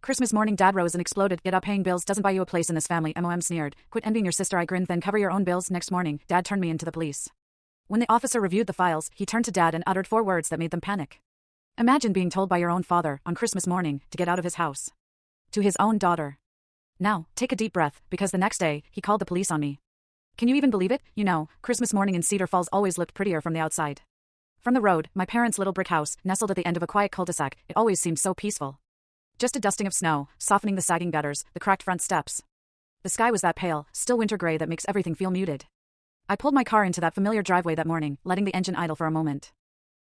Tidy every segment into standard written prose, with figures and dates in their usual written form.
Christmas morning, Dad rose and exploded. Get up, paying bills doesn't buy you a place in this family. MOM sneered. Quit envying your sister, I grinned. Then cover your own bills. Next morning, Dad turned me into the police. When the officer reviewed the files, he turned to Dad and uttered 4 words that made them panic. Imagine being told by your own father, on Christmas morning, to get out of his house. To his own daughter. Now, take a deep breath, because the next day, he called the police on me. Can you even believe it? You know, Christmas morning in Cedar Falls always looked prettier from the outside. From the road, my parents' little brick house, nestled at the end of a quiet cul-de-sac, it always seemed so peaceful. Just a dusting of snow, softening the sagging gutters, the cracked front steps. The sky was that pale, still winter gray that makes everything feel muted. I pulled my car into that familiar driveway that morning, letting the engine idle for a moment.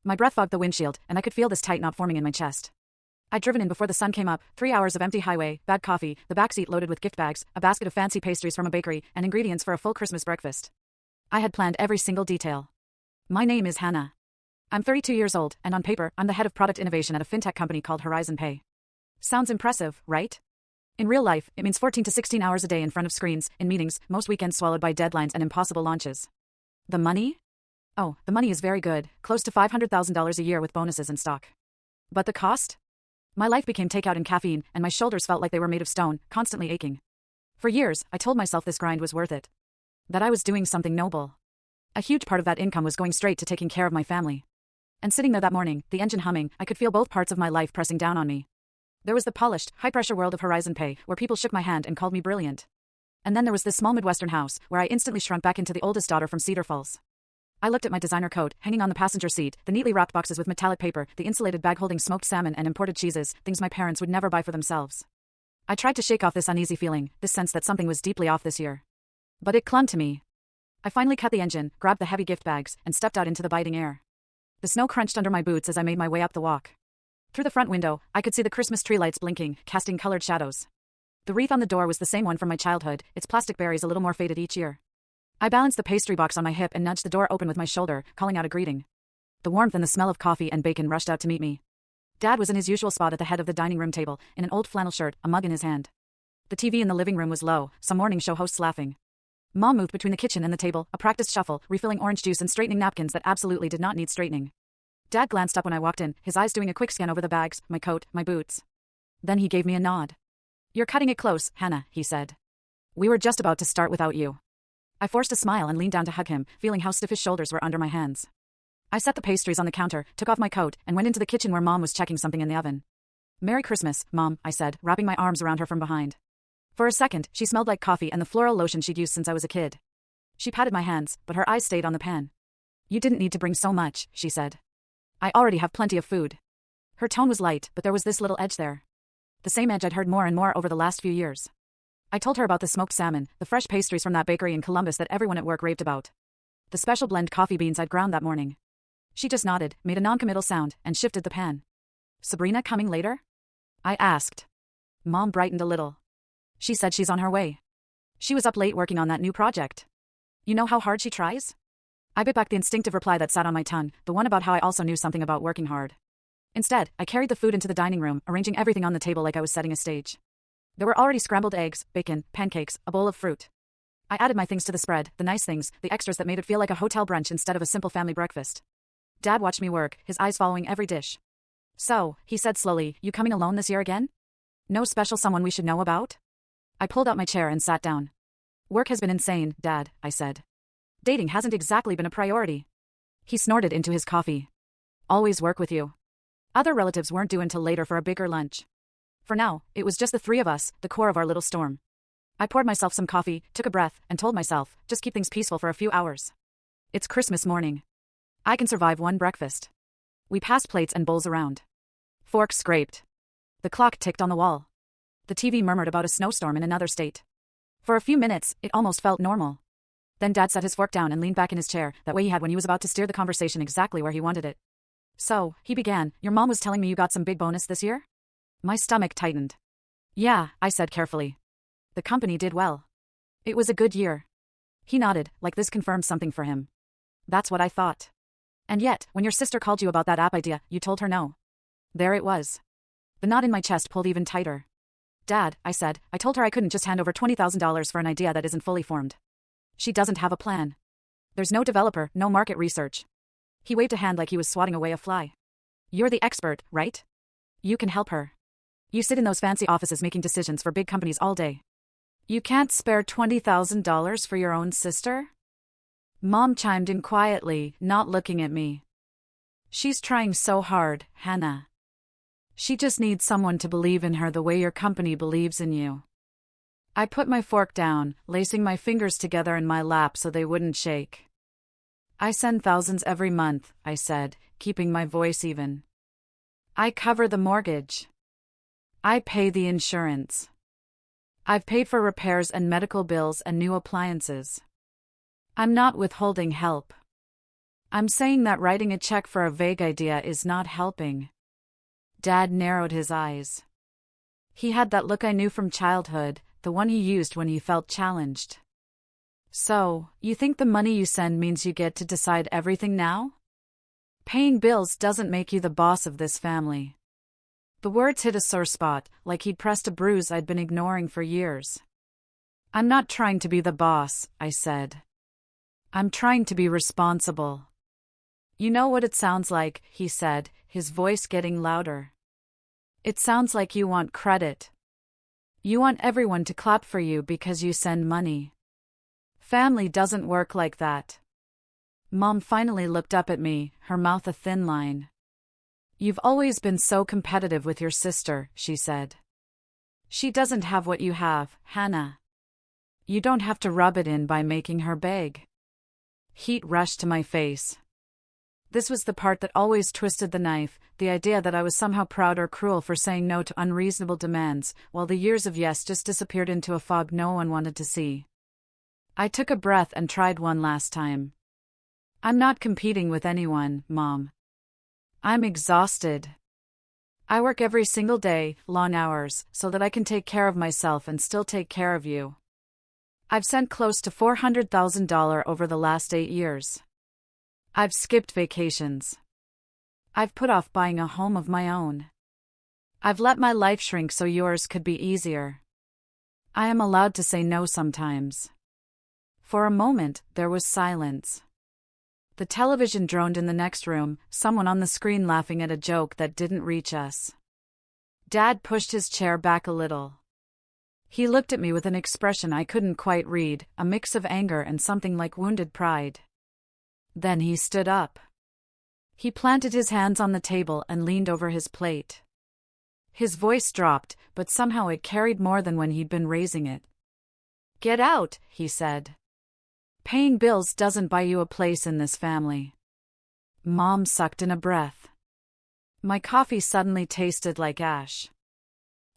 My breath fogged the windshield, and I could feel this tight knot forming in my chest. I'd driven in before the sun came up, 3 hours of empty highway, bad coffee, the backseat loaded with gift bags, a basket of fancy pastries from a bakery, and ingredients for a full Christmas breakfast. I had planned every single detail. My name is Hannah. I'm 32 years old, and on paper, I'm the head of product innovation at a fintech company called Horizon Pay. Sounds impressive, right? In real life, it means 14 to 16 hours a day in front of screens, in meetings, most weekends swallowed by deadlines and impossible launches. The money? Oh, the money is very good, close to $500,000 a year with bonuses and stock. But the cost? My life became takeout and caffeine, and my shoulders felt like they were made of stone, constantly aching. For years, I told myself this grind was worth it. That I was doing something noble. A huge part of that income was going straight to taking care of my family. And sitting there that morning, the engine humming, I could feel both parts of my life pressing down on me. There was the polished, high-pressure world of Horizon Pay, where people shook my hand and called me brilliant. And then there was this small Midwestern house, where I instantly shrunk back into the oldest daughter from Cedar Falls. I looked at my designer coat, hanging on the passenger seat, the neatly wrapped boxes with metallic paper, the insulated bag holding smoked salmon and imported cheeses, things my parents would never buy for themselves. I tried to shake off this uneasy feeling, this sense that something was deeply off this year. But it clung to me. I finally cut the engine, grabbed the heavy gift bags, and stepped out into the biting air. The snow crunched under my boots as I made my way up the walk. Through the front window, I could see the Christmas tree lights blinking, casting colored shadows. The wreath on the door was the same one from my childhood, its plastic berries a little more faded each year. I balanced the pastry box on my hip and nudged the door open with my shoulder, calling out a greeting. The warmth and the smell of coffee and bacon rushed out to meet me. Dad was in his usual spot at the head of the dining room table, in an old flannel shirt, a mug in his hand. The TV in the living room was low, some morning show hosts laughing. Mom moved between the kitchen and the table, a practiced shuffle, refilling orange juice and straightening napkins that absolutely did not need straightening. Dad glanced up when I walked in, his eyes doing a quick scan over the bags, my coat, my boots. Then he gave me a nod. You're cutting it close, Hannah, he said. We were just about to start without you. I forced a smile and leaned down to hug him, feeling how stiff his shoulders were under my hands. I set the pastries on the counter, took off my coat, and went into the kitchen where Mom was checking something in the oven. Merry Christmas, Mom, I said, wrapping my arms around her from behind. For a second, she smelled like coffee and the floral lotion she'd used since I was a kid. She patted my hands, but her eyes stayed on the pan. You didn't need to bring so much, she said. I already have plenty of food. Her tone was light, but there was this little edge there. The same edge I'd heard more and more over the last few years. I told her about the smoked salmon, the fresh pastries from that bakery in Columbus that everyone at work raved about. The special blend coffee beans I'd ground that morning. She just nodded, made a non-committal sound, and shifted the pan. Sabrina coming later? I asked. Mom brightened a little. She said she's on her way. She was up late working on that new project. You know how hard she tries? I bit back the instinctive reply that sat on my tongue, the one about how I also knew something about working hard. Instead, I carried the food into the dining room, arranging everything on the table like I was setting a stage. There were already scrambled eggs, bacon, pancakes, a bowl of fruit. I added my things to the spread, the nice things, the extras that made it feel like a hotel brunch instead of a simple family breakfast. Dad watched me work, his eyes following every dish. So, he said slowly, you coming alone this year again? No special someone we should know about? I pulled out my chair and sat down. Work has been insane, Dad, I said. Dating hasn't exactly been a priority. He snorted into his coffee. Always work with you. Other relatives weren't due until later for a bigger lunch. For now, it was just the three of us, the core of our little storm. I poured myself some coffee, took a breath, and told myself, just keep things peaceful for a few hours. It's Christmas morning. I can survive one breakfast. We passed plates and bowls around. Forks scraped. The clock ticked on the wall. The TV murmured about a snowstorm in another state. For a few minutes, it almost felt normal. Then Dad set his fork down and leaned back in his chair, that way he had when he was about to steer the conversation exactly where he wanted it. So, he began, your mom was telling me you got some big bonus this year? My stomach tightened. Yeah, I said carefully. The company did well. It was a good year. He nodded, like this confirmed something for him. That's what I thought. And yet, when your sister called you about that app idea, you told her no. There it was. The knot in my chest pulled even tighter. Dad, I said, I told her I couldn't just hand over $20,000 for an idea that isn't fully formed. She doesn't have a plan. There's no developer, no market research. He waved a hand like he was swatting away a fly. You're the expert, right? You can help her. You sit in those fancy offices making decisions for big companies all day. You can't spare $20,000 for your own sister? Mom chimed in quietly, not looking at me. She's trying so hard, Hannah. She just needs someone to believe in her the way your company believes in you. I put my fork down, lacing my fingers together in my lap so they wouldn't shake. I send thousands every month, I said, keeping my voice even. I cover the mortgage. I pay the insurance. I've paid for repairs and medical bills and new appliances. I'm not withholding help. I'm saying that writing a check for a vague idea is not helping. Dad narrowed his eyes. He had that look I knew from childhood, the one he used when he felt challenged. So, you think the money you send means you get to decide everything now? Paying bills doesn't make you the boss of this family. The words hit a sore spot, like he'd pressed a bruise I'd been ignoring for years. I'm not trying to be the boss, I said. I'm trying to be responsible. You know what it sounds like, he said, his voice getting louder. It sounds like you want credit. You want everyone to clap for you because you send money. Family doesn't work like that. Mom finally looked up at me, her mouth a thin line. You've always been so competitive with your sister, she said. She doesn't have what you have, Hannah. You don't have to rub it in by making her beg. Heat rushed to my face. This was the part that always twisted the knife, the idea that I was somehow proud or cruel for saying no to unreasonable demands, while the years of yes just disappeared into a fog no one wanted to see. I took a breath and tried one last time. I'm not competing with anyone, Mom. I'm exhausted. I work every single day, long hours, so that I can take care of myself and still take care of you. I've sent close to $400,000 over the last 8 years. I've skipped vacations. I've put off buying a home of my own. I've let my life shrink so yours could be easier. I am allowed to say no sometimes. For a moment, there was silence. The television droned in the next room, someone on the screen laughing at a joke that didn't reach us. Dad pushed his chair back a little. He looked at me with an expression I couldn't quite read, a mix of anger and something like wounded pride. Then he stood up. He planted his hands on the table and leaned over his plate. His voice dropped, but somehow it carried more than when he'd been raising it. Get out, he said. Paying bills doesn't buy you a place in this family. Mom sucked in a breath. My coffee suddenly tasted like ash.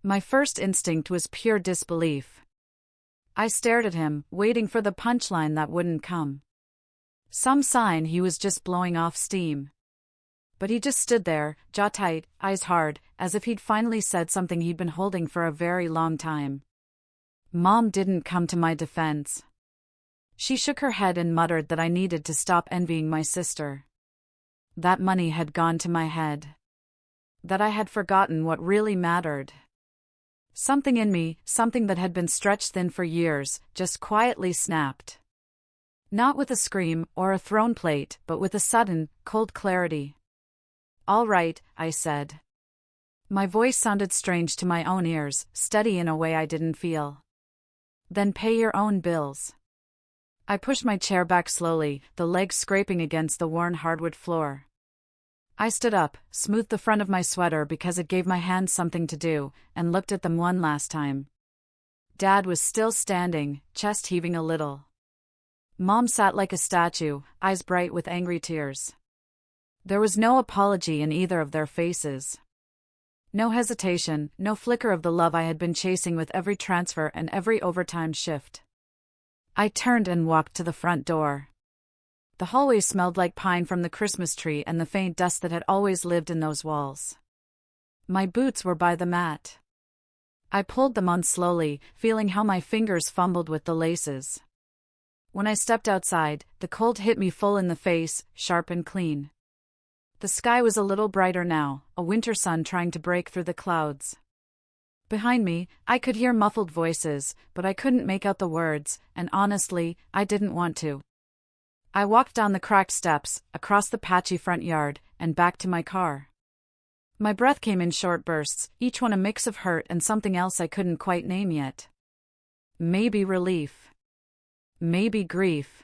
My first instinct was pure disbelief. I stared at him, waiting for the punchline that wouldn't come. Some sign he was just blowing off steam. But he just stood there, jaw tight, eyes hard, as if he'd finally said something he'd been holding for a very long time. Mom didn't come to my defense. She shook her head and muttered that I needed to stop envying my sister. That money had gone to my head. That I had forgotten what really mattered. Something in me, something that had been stretched thin for years, just quietly snapped. Not with a scream or a thrown plate, but with a sudden, cold clarity. All right, I said. My voice sounded strange to my own ears, steady in a way I didn't feel. Then pay your own bills. I pushed my chair back slowly, the legs scraping against the worn hardwood floor. I stood up, smoothed the front of my sweater because it gave my hands something to do, and looked at them one last time. Dad was still standing, chest heaving a little. Mom sat like a statue, eyes bright with angry tears. There was no apology in either of their faces. No hesitation, no flicker of the love I had been chasing with every transfer and every overtime shift. I turned and walked to the front door. The hallway smelled like pine from the Christmas tree and the faint dust that had always lived in those walls. My boots were by the mat. I pulled them on slowly, feeling how my fingers fumbled with the laces. When I stepped outside, the cold hit me full in the face, sharp and clean. The sky was a little brighter now, a winter sun trying to break through the clouds. Behind me, I could hear muffled voices, but I couldn't make out the words, and honestly, I didn't want to. I walked down the cracked steps, across the patchy front yard, and back to my car. My breath came in short bursts, each one a mix of hurt and something else I couldn't quite name yet. Maybe relief. Maybe grief.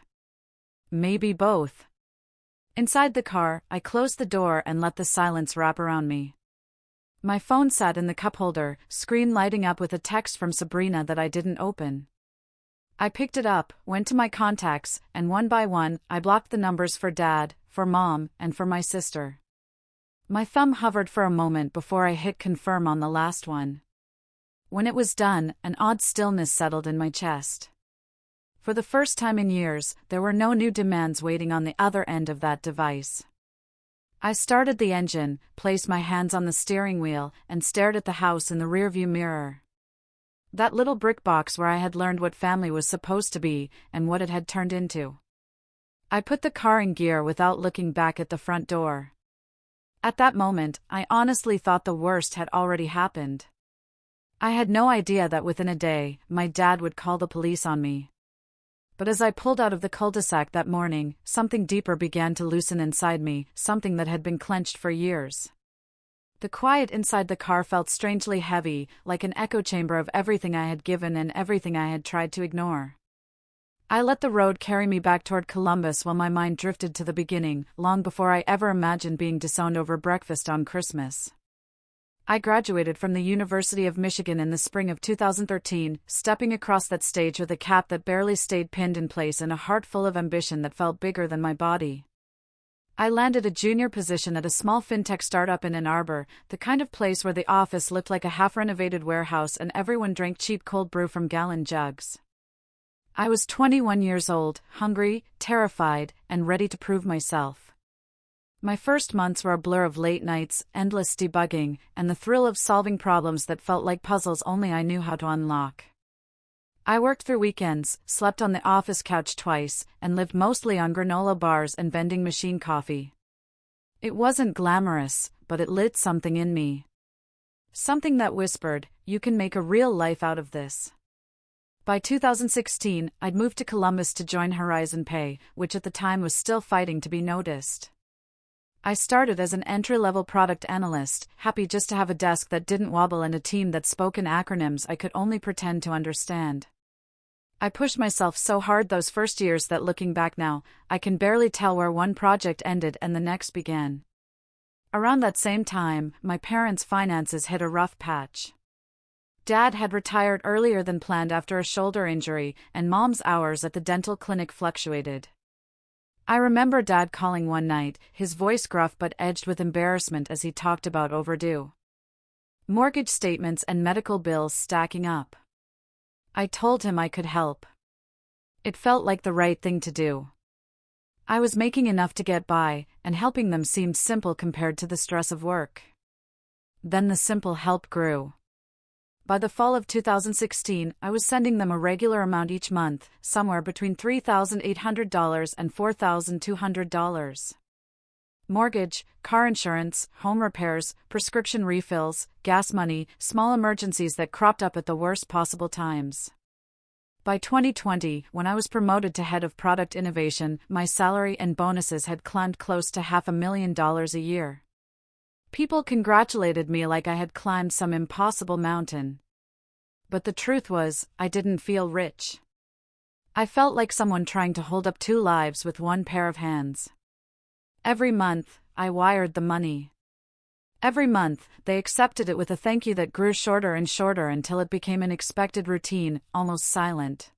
Maybe both. Inside the car, I closed the door and let the silence wrap around me. My phone sat in the cup holder, screen lighting up with a text from Sabrina that I didn't open. I picked it up, went to my contacts, and one by one, I blocked the numbers for Dad, for Mom, and for my sister. My thumb hovered for a moment before I hit confirm on the last one. When it was done, an odd stillness settled in my chest. For the first time in years, there were no new demands waiting on the other end of that device. I started the engine, placed my hands on the steering wheel, and stared at the house in the rearview mirror. That little brick box where I had learned what family was supposed to be, and what it had turned into. I put the car in gear without looking back at the front door. At that moment, I honestly thought the worst had already happened. I had no idea that within a day, my dad would call the police on me. But as I pulled out of the cul-de-sac that morning, something deeper began to loosen inside me, something that had been clenched for years. The quiet inside the car felt strangely heavy, like an echo chamber of everything I had given and everything I had tried to ignore. I let the road carry me back toward Columbus while my mind drifted to the beginning, long before I ever imagined being disowned over breakfast on Christmas. I graduated from the University of Michigan in the spring of 2013, stepping across that stage with a cap that barely stayed pinned in place and a heart full of ambition that felt bigger than my body. I landed a junior position at a small fintech startup in Ann Arbor, the kind of place where the office looked like a half-renovated warehouse and everyone drank cheap cold brew from gallon jugs. I was 21 years old, hungry, terrified, and ready to prove myself. My first months were a blur of late nights, endless debugging, and the thrill of solving problems that felt like puzzles only I knew how to unlock. I worked through weekends, slept on the office couch twice, and lived mostly on granola bars and vending machine coffee. It wasn't glamorous, but it lit something in me. Something that whispered, "You can make a real life out of this." By 2016, I'd moved to Columbus to join Horizon Pay, which at the time was still fighting to be noticed. I started as an entry-level product analyst, happy just to have a desk that didn't wobble and a team that spoke in acronyms I could only pretend to understand. I pushed myself so hard those first years that looking back now, I can barely tell where one project ended and the next began. Around that same time, my parents' finances hit a rough patch. Dad had retired earlier than planned after a shoulder injury, and Mom's hours at the dental clinic fluctuated. I remember Dad calling one night, his voice gruff but edged with embarrassment as he talked about overdue mortgage statements and medical bills stacking up. I told him I could help. It felt like the right thing to do. I was making enough to get by, and helping them seemed simple compared to the stress of work. Then the simple help grew. By the fall of 2016, I was sending them a regular amount each month, somewhere between $3,800 and $4,200. Mortgage, car insurance, home repairs, prescription refills, gas money, small emergencies that cropped up at the worst possible times. By 2020, when I was promoted to head of product innovation, my salary and bonuses had climbed close to $500,000 a year. People congratulated me like I had climbed some impossible mountain. But the truth was, I didn't feel rich. I felt like someone trying to hold up two lives with one pair of hands. Every month, I wired the money. Every month, they accepted it with a thank you that grew shorter and shorter until it became an expected routine, almost silent.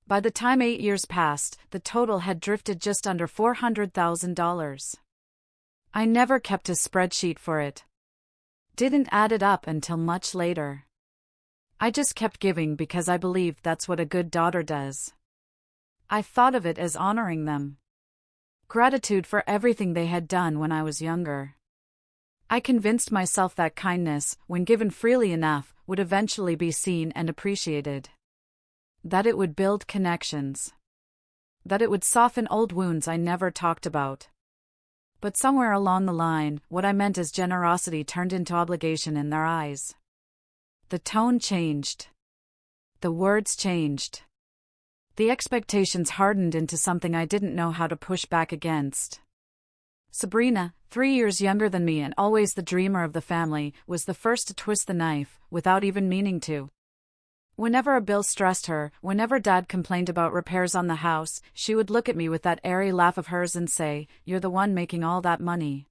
By the time 8 years passed, the total had drifted just under $400,000. I never kept a spreadsheet for it. Didn't add it up until much later. I just kept giving because I believed that's what a good daughter does. I thought of it as honoring them. Gratitude for everything they had done when I was younger. I convinced myself that kindness, when given freely enough, would eventually be seen and appreciated. That it would build connections. That it would soften old wounds I never talked about. But somewhere along the line, what I meant as generosity turned into obligation in their eyes. The tone changed. The words changed. The expectations hardened into something I didn't know how to push back against. Sabrina, 3 years younger than me and always the dreamer of the family, was the first to twist the knife, without even meaning to. Whenever a bill stressed her, whenever Dad complained about repairs on the house, she would look at me with that airy laugh of hers and say, "You're the one making all that money.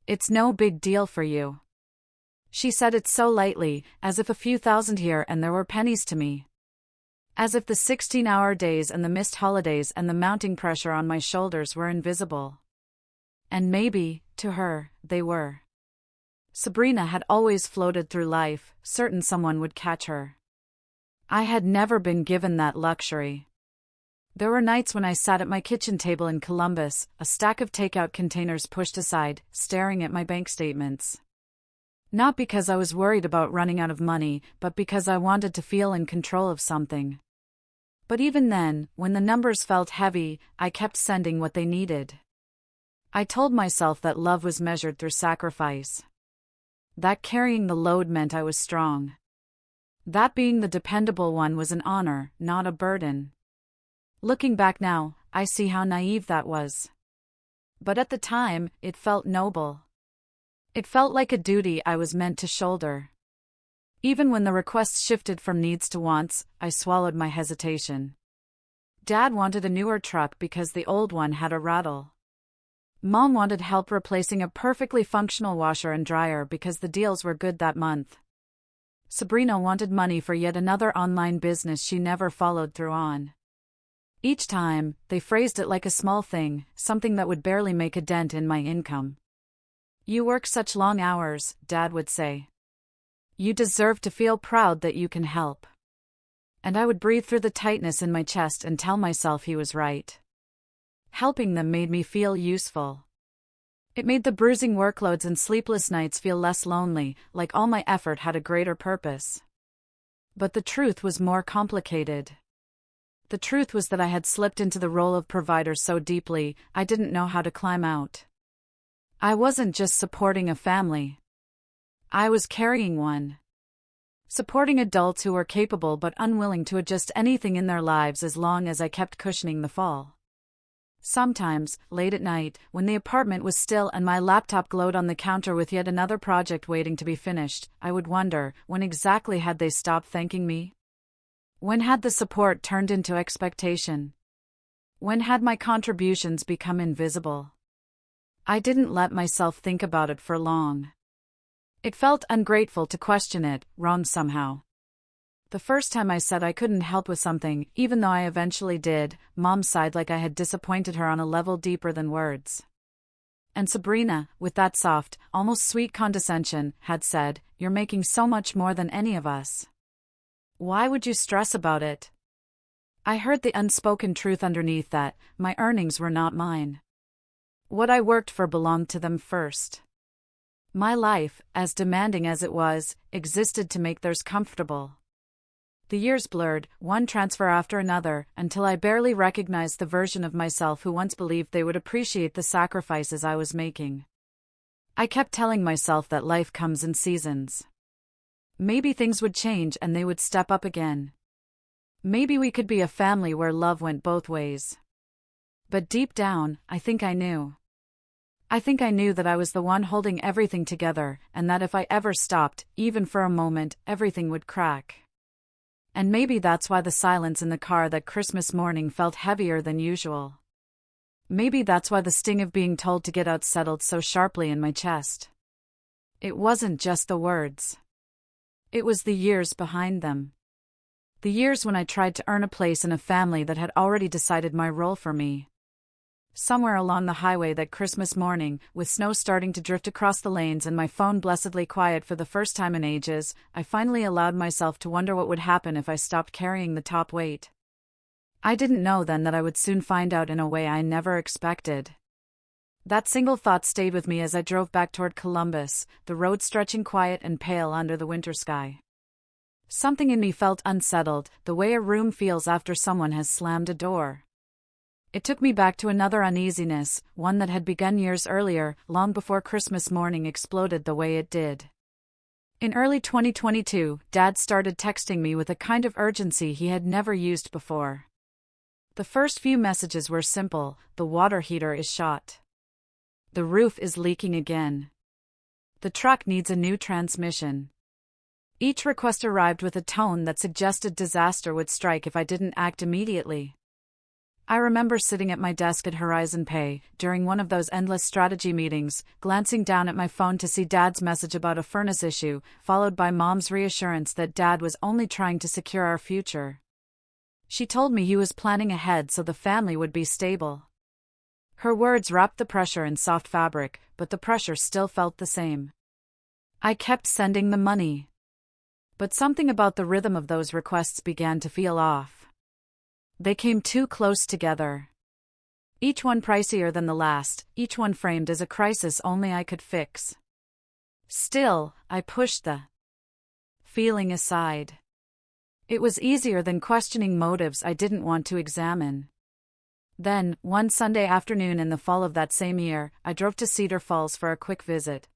It's no big deal for you." She said it so lightly, as if a few thousand here and there were pennies to me. As if the 16-hour days and the missed holidays and the mounting pressure on my shoulders were invisible. And maybe, to her, they were. Sabrina had always floated through life, certain someone would catch her. I had never been given that luxury. There were nights when I sat at my kitchen table in Columbus, a stack of takeout containers pushed aside, staring at my bank statements. Not because I was worried about running out of money, but because I wanted to feel in control of something. But even then, when the numbers felt heavy, I kept sending what they needed. I told myself that love was measured through sacrifice. That carrying the load meant I was strong. That being the dependable one was an honor, not a burden. Looking back now, I see how naive that was. But at the time, it felt noble. It felt like a duty I was meant to shoulder. Even when the requests shifted from needs to wants, I swallowed my hesitation. Dad wanted a newer truck because the old one had a rattle. Mom wanted help replacing a perfectly functional washer and dryer because the deals were good that month. Sabrina wanted money for yet another online business she never followed through on. Each time, they phrased it like a small thing, something that would barely make a dent in my income. "You work such long hours," Dad would say. "You deserve to feel proud that you can help." And I would breathe through the tightness in my chest and tell myself he was right. Helping them made me feel useful. It made the bruising workloads and sleepless nights feel less lonely, like all my effort had a greater purpose. But the truth was more complicated. The truth was that I had slipped into the role of provider so deeply, I didn't know how to climb out. I wasn't just supporting a family. I was carrying one. Supporting adults who were capable but unwilling to adjust anything in their lives as long as I kept cushioning the fall. Sometimes, late at night, when the apartment was still and my laptop glowed on the counter with yet another project waiting to be finished, I would wonder, when exactly had they stopped thanking me? When had the support turned into expectation? When had my contributions become invisible? I didn't let myself think about it for long. It felt ungrateful to question it, wrong somehow. The first time I said I couldn't help with something, even though I eventually did, Mom sighed like I had disappointed her on a level deeper than words. And Sabrina, with that soft, almost sweet condescension, had said, "You're making so much more than any of us. Why would you stress about it?" I heard the unspoken truth underneath that, my earnings were not mine. What I worked for belonged to them first. My life, as demanding as it was, existed to make theirs comfortable. The years blurred, one transfer after another, until I barely recognized the version of myself who once believed they would appreciate the sacrifices I was making. I kept telling myself that life comes in seasons. Maybe things would change and they would step up again. Maybe we could be a family where love went both ways. But deep down, I think I knew. I think I knew that I was the one holding everything together, and that if I ever stopped, even for a moment, everything would crack. And maybe that's why the silence in the car that Christmas morning felt heavier than usual. Maybe that's why the sting of being told to get out settled so sharply in my chest. It wasn't just the words. It was the years behind them. The years when I tried to earn a place in a family that had already decided my role for me. Somewhere along the highway that Christmas morning, with snow starting to drift across the lanes and my phone blessedly quiet for the first time in ages, I finally allowed myself to wonder what would happen if I stopped carrying the top weight. I didn't know then that I would soon find out in a way I never expected. That single thought stayed with me as I drove back toward Columbus, the road stretching quiet and pale under the winter sky. Something in me felt unsettled, the way a room feels after someone has slammed a door. It took me back to another uneasiness, one that had begun years earlier, long before Christmas morning exploded the way it did. In early 2022, Dad started texting me with a kind of urgency he had never used before. The first few messages were simple: "The water heater is shot." The roof is leaking again. The truck needs a new transmission. Each request arrived with a tone that suggested disaster would strike if I didn't act immediately. I remember sitting at my desk at Horizon Pay, during one of those endless strategy meetings, glancing down at my phone to see Dad's message about a furnace issue, followed by Mom's reassurance that Dad was only trying to secure our future. She told me he was planning ahead so the family would be stable. Her words wrapped the pressure in soft fabric, but the pressure still felt the same. I kept sending the money. But something about the rhythm of those requests began to feel off. They came too close together. Each one pricier than the last, each one framed as a crisis only I could fix. Still, I pushed the feeling aside. It was easier than questioning motives I didn't want to examine. Then, one Sunday afternoon in the fall of that same year, I drove to Cedar Falls for a quick visit.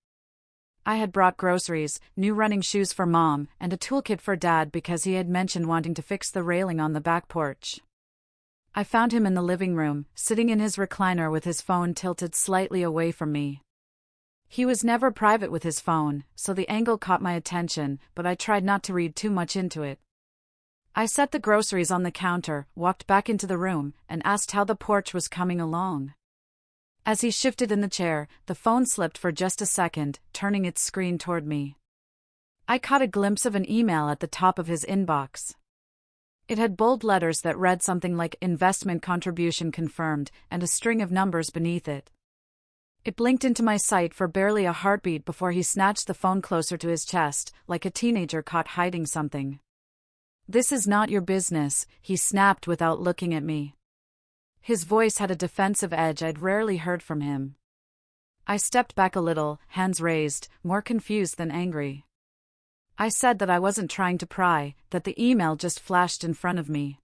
I had brought groceries, new running shoes for Mom, and a toolkit for Dad because he had mentioned wanting to fix the railing on the back porch. I found him in the living room, sitting in his recliner with his phone tilted slightly away from me. He was never private with his phone, so the angle caught my attention, but I tried not to read too much into it. I set the groceries on the counter, walked back into the room, and asked how the porch was coming along. As he shifted in the chair, the phone slipped for just a second, turning its screen toward me. I caught a glimpse of an email at the top of his inbox. It had bold letters that read something like "investment contribution confirmed," and a string of numbers beneath it. It blinked into my sight for barely a heartbeat before he snatched the phone closer to his chest, like a teenager caught hiding something. "This is not your business," he snapped without looking at me. His voice had a defensive edge I'd rarely heard from him. I stepped back a little, hands raised, more confused than angry. I said that I wasn't trying to pry, that the email just flashed in front of me.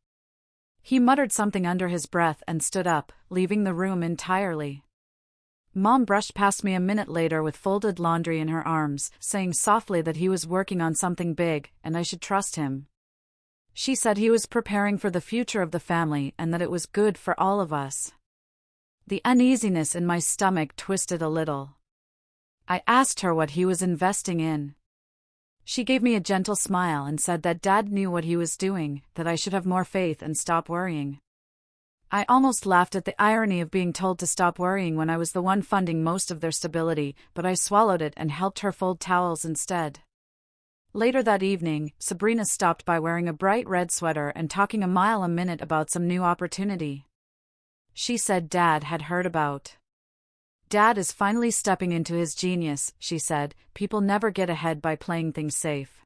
He muttered something under his breath and stood up, leaving the room entirely. Mom brushed past me a minute later with folded laundry in her arms, saying softly that he was working on something big, and I should trust him. She said he was preparing for the future of the family and that it was good for all of us. The uneasiness in my stomach twisted a little. I asked her what he was investing in. She gave me a gentle smile and said that Dad knew what he was doing, that I should have more faith and stop worrying. I almost laughed at the irony of being told to stop worrying when I was the one funding most of their stability, but I swallowed it and helped her fold towels instead. Later that evening, Sabrina stopped by wearing a bright red sweater and talking a mile a minute about some new opportunity. She said Dad had heard about. "Dad is finally stepping into his genius," she said. "People never get ahead by playing things safe."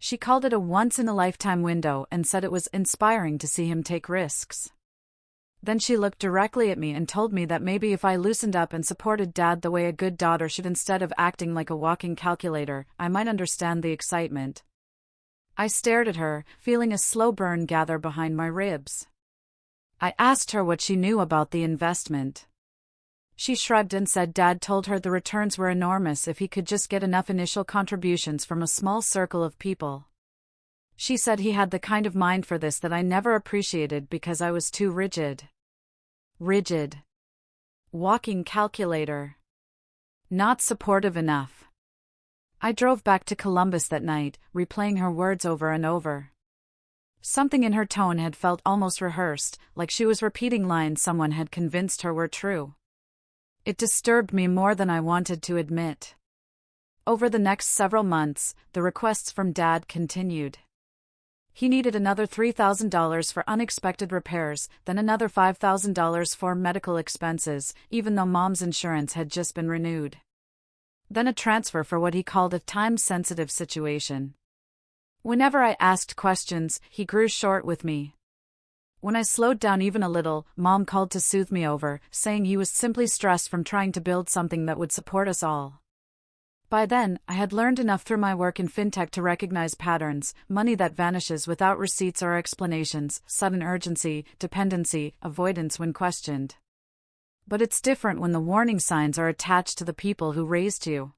She called it a once-in-a-lifetime window and said it was inspiring to see him take risks. Then she looked directly at me and told me that maybe if I loosened up and supported Dad the way a good daughter should instead of acting like a walking calculator, I might understand the excitement. I stared at her, feeling a slow burn gather behind my ribs. I asked her what she knew about the investment. She shrugged and said Dad told her the returns were enormous if he could just get enough initial contributions from a small circle of people. She said he had the kind of mind for this that I never appreciated because I was too rigid. Rigid. Walking calculator. Not supportive enough. I drove back to Columbus that night, replaying her words over and over. Something in her tone had felt almost rehearsed, like she was repeating lines someone had convinced her were true. It disturbed me more than I wanted to admit. Over the next several months, the requests from Dad continued. He needed another $3,000 for unexpected repairs, then another $5,000 for medical expenses, even though Mom's insurance had just been renewed. Then a transfer for what he called a time-sensitive situation. Whenever I asked questions, he grew short with me. When I slowed down even a little, Mom called to soothe me over, saying he was simply stressed from trying to build something that would support us all. By then, I had learned enough through my work in fintech to recognize patterns: money that vanishes without receipts or explanations, sudden urgency, dependency, avoidance when questioned. But it's different when the warning signs are attached to the people who raised you.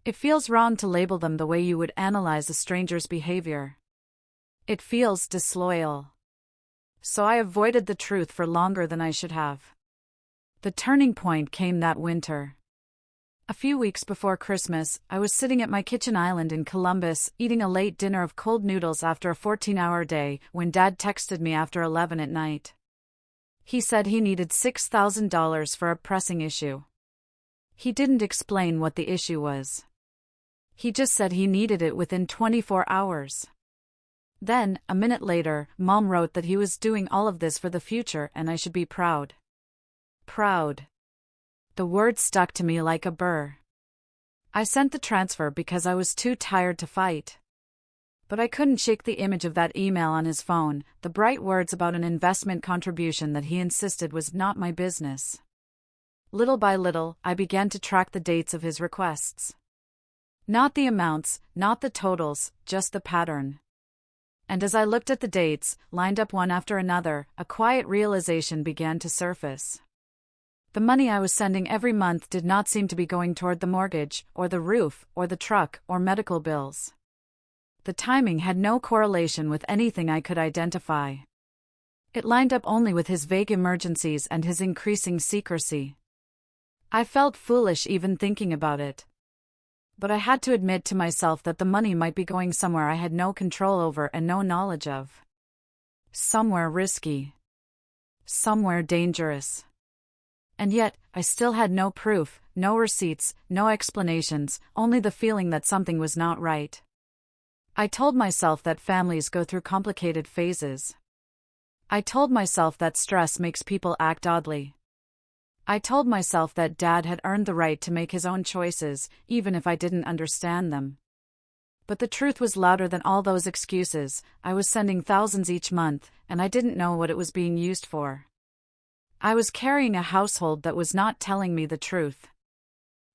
It feels wrong to label them the way you would analyze a stranger's behavior. It feels disloyal. So I avoided the truth for longer than I should have. The turning point came that winter. A few weeks before Christmas, I was sitting at my kitchen island in Columbus, eating a late dinner of cold noodles after a 14-hour day, when Dad texted me after 11 at night. He said he needed $6,000 for a pressing issue. He didn't explain what the issue was. He just said he needed it within 24 hours. Then, a minute later, Mom wrote that he was doing all of this for the future and I should be proud. Proud. The word stuck to me like a burr. I sent the transfer because I was too tired to fight. But I couldn't shake the image of that email on his phone, the bright words about an investment contribution that he insisted was not my business. Little by little, I began to track the dates of his requests. Not the amounts, not the totals, just the pattern. And as I looked at the dates, lined up one after another, a quiet realization began to surface. The money I was sending every month did not seem to be going toward the mortgage, or the roof, or the truck, or medical bills. The timing had no correlation with anything I could identify. It lined up only with his vague emergencies and his increasing secrecy. I felt foolish even thinking about it. But I had to admit to myself that the money might be going somewhere I had no control over and no knowledge of. Somewhere risky. Somewhere dangerous. And yet, I still had no proof, no receipts, no explanations, only the feeling that something was not right. I told myself that families go through complicated phases. I told myself that stress makes people act oddly. I told myself that Dad had earned the right to make his own choices, even if I didn't understand them. But the truth was louder than all those excuses. I was sending thousands each month, and I didn't know what it was being used for. I was carrying a household that was not telling me the truth.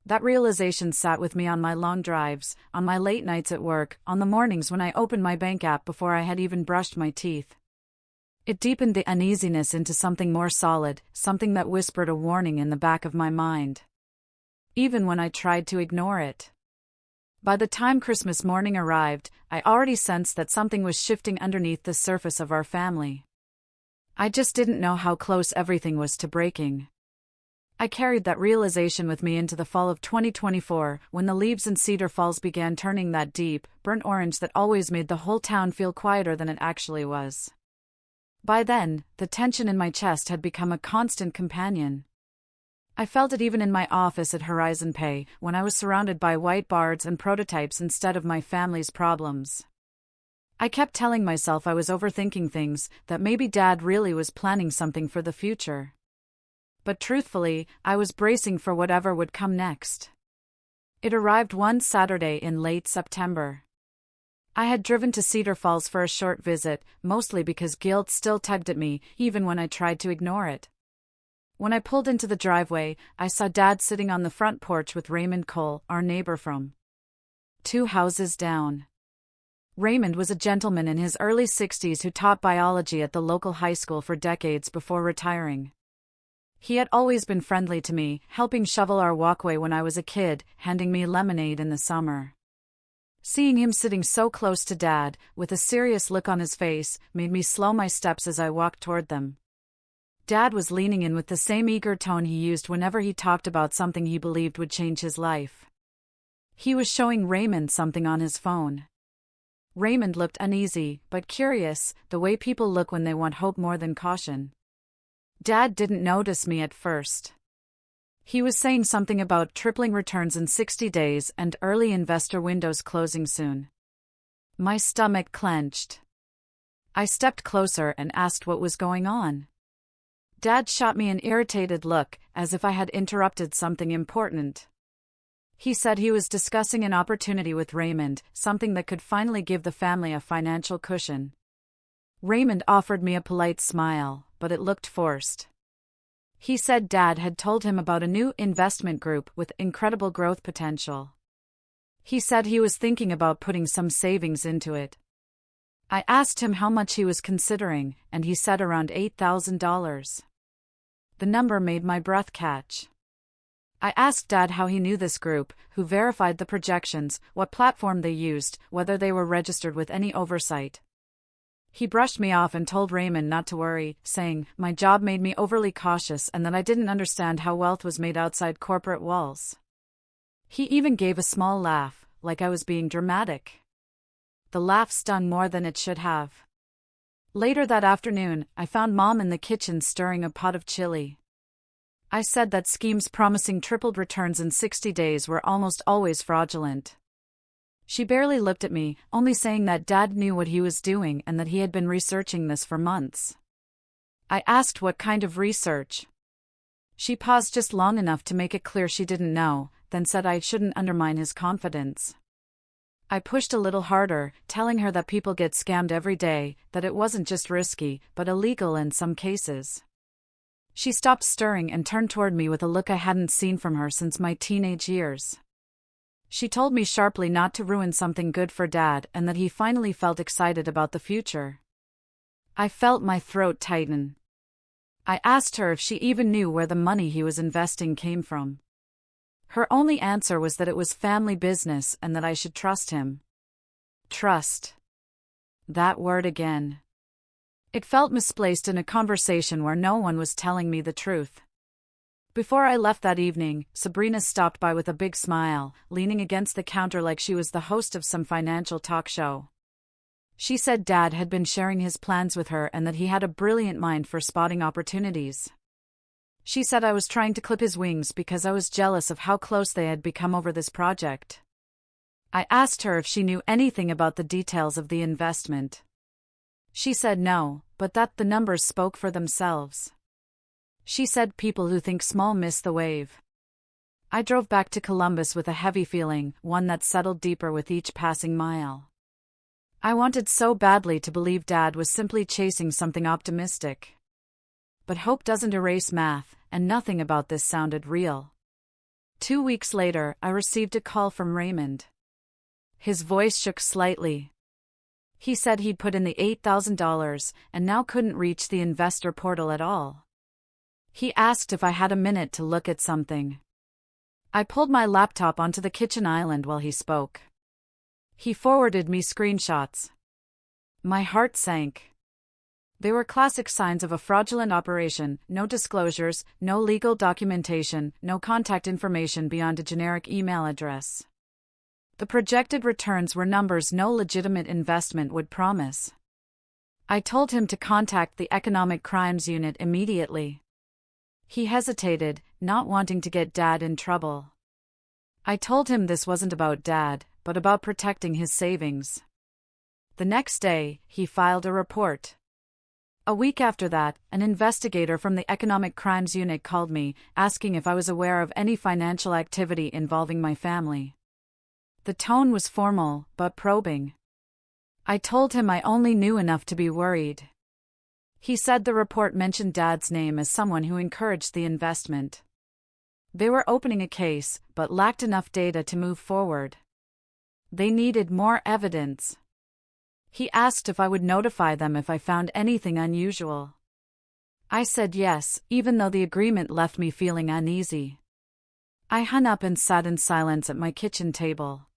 That realization sat with me on my long drives, on my late nights at work, on the mornings when I opened my bank app before I had even brushed my teeth. It deepened the uneasiness into something more solid, something that whispered a warning in the back of my mind. Even when I tried to ignore it. By the time Christmas morning arrived, I already sensed that something was shifting underneath the surface of our family. I just didn't know how close everything was to breaking. I carried that realization with me into the fall of 2024, when the leaves in Cedar Falls began turning that deep, burnt orange that always made the whole town feel quieter than it actually was. By then, the tension in my chest had become a constant companion. I felt it even in my office at Horizon Pay, when I was surrounded by whiteboards and prototypes instead of my family's problems. I kept telling myself I was overthinking things, that maybe Dad really was planning something for the future. But truthfully, I was bracing for whatever would come next. It arrived one Saturday in late September. I had driven to Cedar Falls for a short visit, mostly because guilt still tugged at me, even when I tried to ignore it. When I pulled into the driveway, I saw Dad sitting on the front porch with Raymond Cole, our neighbor from 2 houses down. Raymond was a gentleman in his early 60s who taught biology at the local high school for decades before retiring. He had always been friendly to me, helping shovel our walkway when I was a kid, handing me lemonade in the summer. Seeing him sitting so close to Dad, with a serious look on his face, made me slow my steps as I walked toward them. Dad was leaning in with the same eager tone he used whenever he talked about something he believed would change his life. He was showing Raymond something on his phone. Raymond looked uneasy, but curious, the way people look when they want hope more than caution. Dad didn't notice me at first. He was saying something about tripling returns in 60 days and early investor windows closing soon. My stomach clenched. I stepped closer and asked what was going on. Dad shot me an irritated look, as if I had interrupted something important. He said he was discussing an opportunity with Raymond, something that could finally give the family a financial cushion. Raymond offered me a polite smile, but it looked forced. He said Dad had told him about a new investment group with incredible growth potential. He said he was thinking about putting some savings into it. I asked him how much he was considering, and he said around $8,000. The number made my breath catch. I asked Dad how he knew this group, who verified the projections, what platform they used, whether they were registered with any oversight. He brushed me off and told Raymond not to worry, saying, "My job made me overly cautious and that I didn't understand how wealth was made outside corporate walls." He even gave a small laugh, like I was being dramatic. The laugh stung more than it should have. Later that afternoon, I found Mom in the kitchen stirring a pot of chili. I said that schemes promising tripled returns in 60 days were almost always fraudulent. She barely looked at me, only saying that Dad knew what he was doing and that he had been researching this for months. I asked what kind of research. She paused just long enough to make it clear she didn't know, then said I shouldn't undermine his confidence. I pushed a little harder, telling her that people get scammed every day, that it wasn't just risky, but illegal in some cases. She stopped stirring and turned toward me with a look I hadn't seen from her since my teenage years. She told me sharply not to ruin something good for Dad and that he finally felt excited about the future. I felt my throat tighten. I asked her if she even knew where the money he was investing came from. Her only answer was that it was family business and that I should trust him. Trust. That word again. It felt misplaced in a conversation where no one was telling me the truth. Before I left that evening, Sabrina stopped by with a big smile, leaning against the counter like she was the host of some financial talk show. She said Dad had been sharing his plans with her and that he had a brilliant mind for spotting opportunities. She said I was trying to clip his wings because I was jealous of how close they had become over this project. I asked her if she knew anything about the details of the investment. She said no, but that the numbers spoke for themselves. She said people who think small miss the wave. I drove back to Columbus with a heavy feeling, one that settled deeper with each passing mile. I wanted so badly to believe Dad was simply chasing something optimistic. But hope doesn't erase math, and nothing about this sounded real. 2 weeks later, I received a call from Raymond. His voice shook slightly. He said he'd put in the $8,000 and now couldn't reach the investor portal at all. He asked if I had a minute to look at something. I pulled my laptop onto the kitchen island while he spoke. He forwarded me screenshots. My heart sank. They were classic signs of a fraudulent operation: no disclosures, no legal documentation, no contact information beyond a generic email address. The projected returns were numbers no legitimate investment would promise. I told him to contact the Economic Crimes Unit immediately. He hesitated, not wanting to get Dad in trouble. I told him this wasn't about Dad, but about protecting his savings. The next day, he filed a report. A week after that, an investigator from the Economic Crimes Unit called me, asking if I was aware of any financial activity involving my family. The tone was formal, but probing. I told him I only knew enough to be worried. He said the report mentioned Dad's name as someone who encouraged the investment. They were opening a case, but lacked enough data to move forward. They needed more evidence. He asked if I would notify them if I found anything unusual. I said yes, even though the agreement left me feeling uneasy. I hung up and sat in silence at my kitchen table.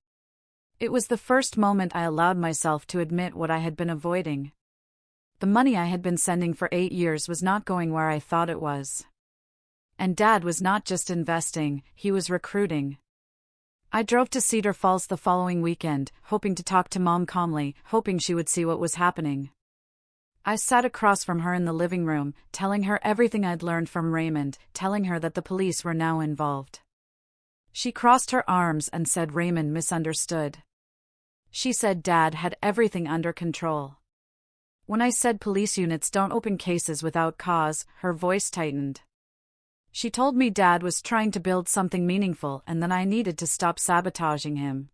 It was the first moment I allowed myself to admit what I had been avoiding. The money I had been sending for 8 years was not going where I thought it was. And Dad was not just investing, he was recruiting. I drove to Cedar Falls the following weekend, hoping to talk to Mom calmly, hoping she would see what was happening. I sat across from her in the living room, telling her everything I'd learned from Raymond, telling her that the police were now involved. She crossed her arms and said Raymond misunderstood. She said Dad had everything under control. When I said police units don't open cases without cause, her voice tightened. She told me Dad was trying to build something meaningful and that I needed to stop sabotaging him.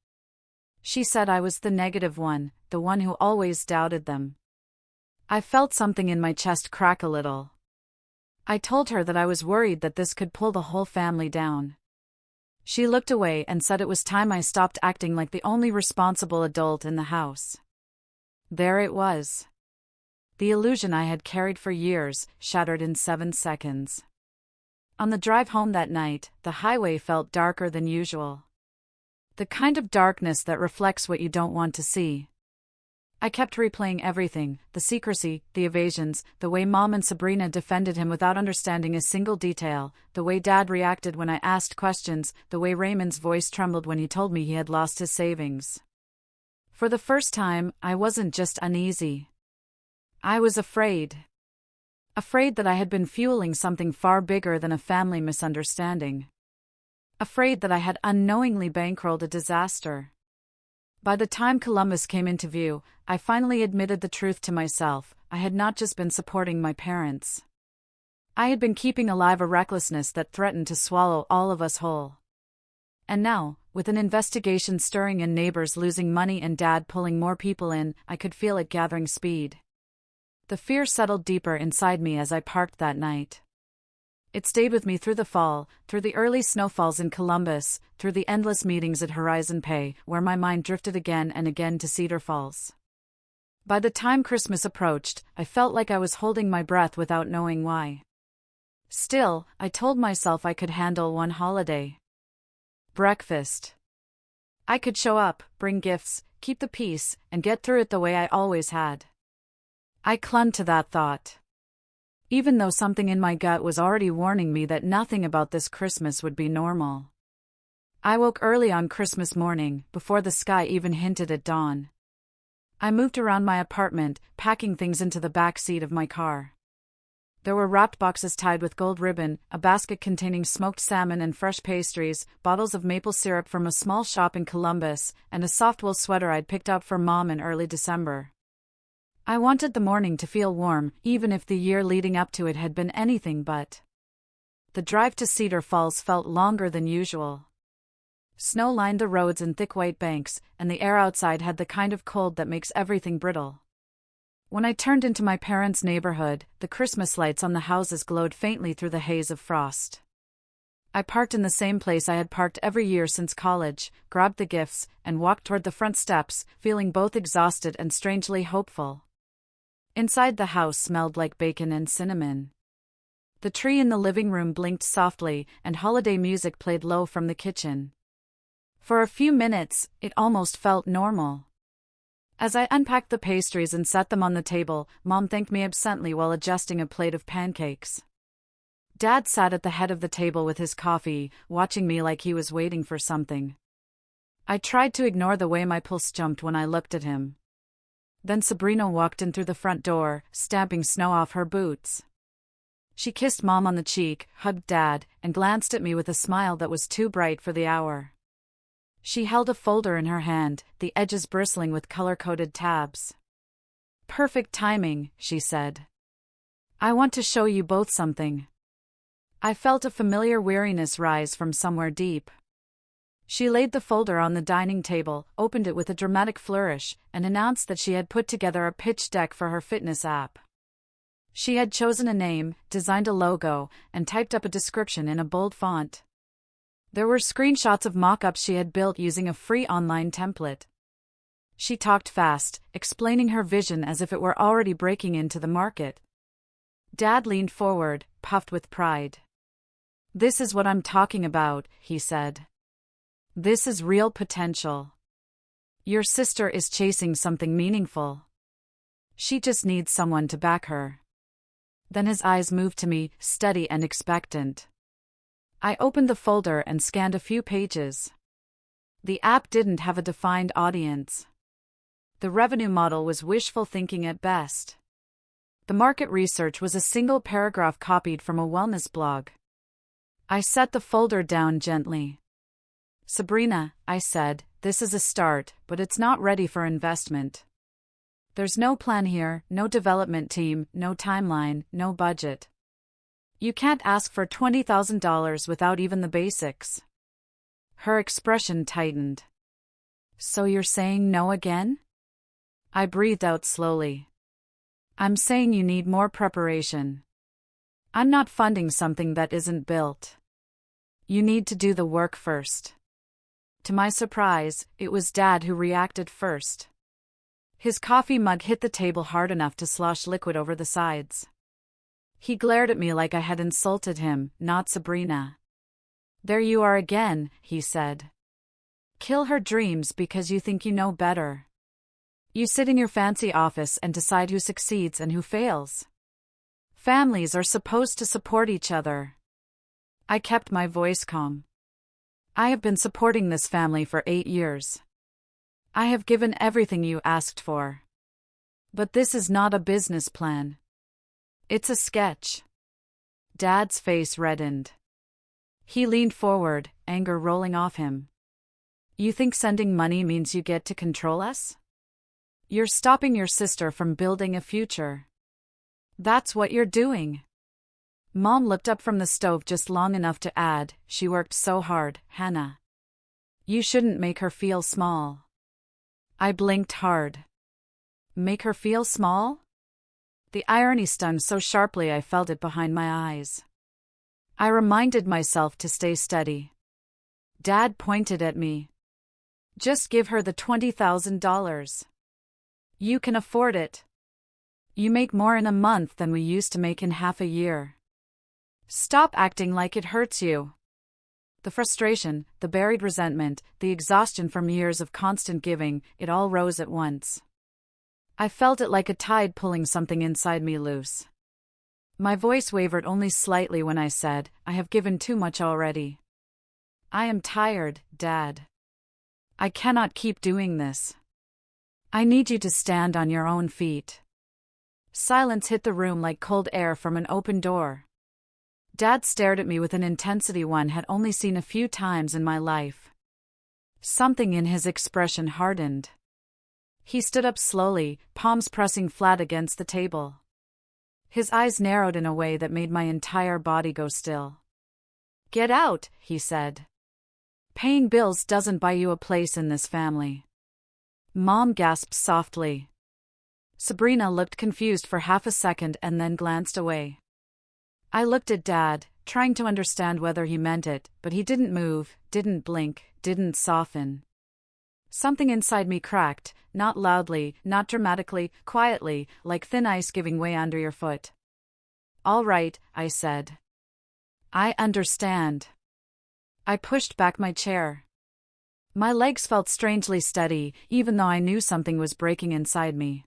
She said I was the negative one, the one who always doubted them. I felt something in my chest crack a little. I told her that I was worried that this could pull the whole family down. She looked away and said it was time I stopped acting like the only responsible adult in the house. There it was. The illusion I had carried for years, shattered in 7 seconds. On the drive home that night, the highway felt darker than usual. The kind of darkness that reflects what you don't want to see. I kept replaying everything, the secrecy, the evasions, the way Mom and Sabrina defended him without understanding a single detail, the way Dad reacted when I asked questions, the way Raymond's voice trembled when he told me he had lost his savings. For the first time, I wasn't just uneasy. I was afraid. Afraid that I had been fueling something far bigger than a family misunderstanding. Afraid that I had unknowingly bankrolled a disaster. By the time Columbus came into view, I finally admitted the truth to myself. I had not just been supporting my parents. I had been keeping alive a recklessness that threatened to swallow all of us whole. And now, with an investigation stirring and neighbors losing money and Dad pulling more people in, I could feel it gathering speed. The fear settled deeper inside me as I parked that night. It stayed with me through the fall, through the early snowfalls in Columbus, through the endless meetings at Horizon Pay, where my mind drifted again and again to Cedar Falls. By the time Christmas approached, I felt like I was holding my breath without knowing why. Still, I told myself I could handle one holiday. Breakfast. I could show up, bring gifts, keep the peace, and get through it the way I always had. I clung to that thought. Even though something in my gut was already warning me that nothing about this Christmas would be normal. I woke early on Christmas morning, before the sky even hinted at dawn. I moved around my apartment, packing things into the back seat of my car. There were wrapped boxes tied with gold ribbon, a basket containing smoked salmon and fresh pastries, bottles of maple syrup from a small shop in Columbus, and a soft wool sweater I'd picked up for Mom in early December. I wanted the morning to feel warm, even if the year leading up to it had been anything but. The drive to Cedar Falls felt longer than usual. Snow lined the roads in thick white banks, and the air outside had the kind of cold that makes everything brittle. When I turned into my parents' neighborhood, the Christmas lights on the houses glowed faintly through the haze of frost. I parked in the same place I had parked every year since college, grabbed the gifts, and walked toward the front steps, feeling both exhausted and strangely hopeful. Inside the house smelled like bacon and cinnamon. The tree in the living room blinked softly, and holiday music played low from the kitchen. For a few minutes, it almost felt normal. As I unpacked the pastries and set them on the table, Mom thanked me absently while adjusting a plate of pancakes. Dad sat at the head of the table with his coffee, watching me like he was waiting for something. I tried to ignore the way my pulse jumped when I looked at him. Then Sabrina walked in through the front door, stamping snow off her boots. She kissed Mom on the cheek, hugged Dad, and glanced at me with a smile that was too bright for the hour. She held a folder in her hand, the edges bristling with color-coded tabs. "Perfect timing," she said. "I want to show you both something." I felt a familiar weariness rise from somewhere deep. She laid the folder on the dining table, opened it with a dramatic flourish, and announced that she had put together a pitch deck for her fitness app. She had chosen a name, designed a logo, and typed up a description in a bold font. There were screenshots of mock-ups she had built using a free online template. She talked fast, explaining her vision as if it were already breaking into the market. Dad leaned forward, puffed with pride. "This is what I'm talking about," he said. "This is real potential. Your sister is chasing something meaningful. She just needs someone to back her." Then his eyes moved to me, steady and expectant. I opened the folder and scanned a few pages. The app didn't have a defined audience. The revenue model was wishful thinking at best. The market research was a single paragraph copied from a wellness blog. I set the folder down gently. "Sabrina," I said, "this is a start, but it's not ready for investment. There's no plan here, no development team, no timeline, no budget. You can't ask for $20,000 without even the basics." Her expression tightened. "So you're saying no again?" I breathed out slowly. "I'm saying you need more preparation. I'm not funding something that isn't built. You need to do the work first." To my surprise, it was Dad who reacted first. His coffee mug hit the table hard enough to slosh liquid over the sides. He glared at me like I had insulted him, not Sabrina. "There you are again," he said. "Kill her dreams because you think you know better. You sit in your fancy office and decide who succeeds and who fails. Families are supposed to support each other. I kept my voice calm. I have been supporting this family for 8 years. I have given everything you asked for. But this is not a business plan. It's a sketch. Dad's face reddened. He leaned forward, anger rolling off him. You think sending money means you get to control us? You're stopping your sister from building a future. That's what you're doing. Mom looked up from the stove just long enough to add, she worked so hard, Hannah. You shouldn't make her feel small. I blinked hard. Make her feel small? The irony stung so sharply I felt it behind my eyes. I reminded myself to stay steady. Dad pointed at me. Just give her the $20,000. You can afford it. You make more in a month than we used to make in half a year. Stop acting like it hurts you. The frustration, the buried resentment, the exhaustion from years of constant giving, it all rose at once. I felt it like a tide pulling something inside me loose. My voice wavered only slightly when I said, I have given too much already. I am tired, Dad. I cannot keep doing this. I need you to stand on your own feet. Silence hit the room like cold air from an open door. Dad stared at me with an intensity one had only seen a few times in my life. Something in his expression hardened. He stood up slowly, palms pressing flat against the table. His eyes narrowed in a way that made my entire body go still. Get out, he said. Paying bills doesn't buy you a place in this family. Mom gasped softly. Sabrina looked confused for half a second and then glanced away. I looked at Dad, trying to understand whether he meant it, but he didn't move, didn't blink, didn't soften. Something inside me cracked, not loudly, not dramatically, quietly, like thin ice giving way under your foot. All right, I said. I understand. I pushed back my chair. My legs felt strangely steady, even though I knew something was breaking inside me.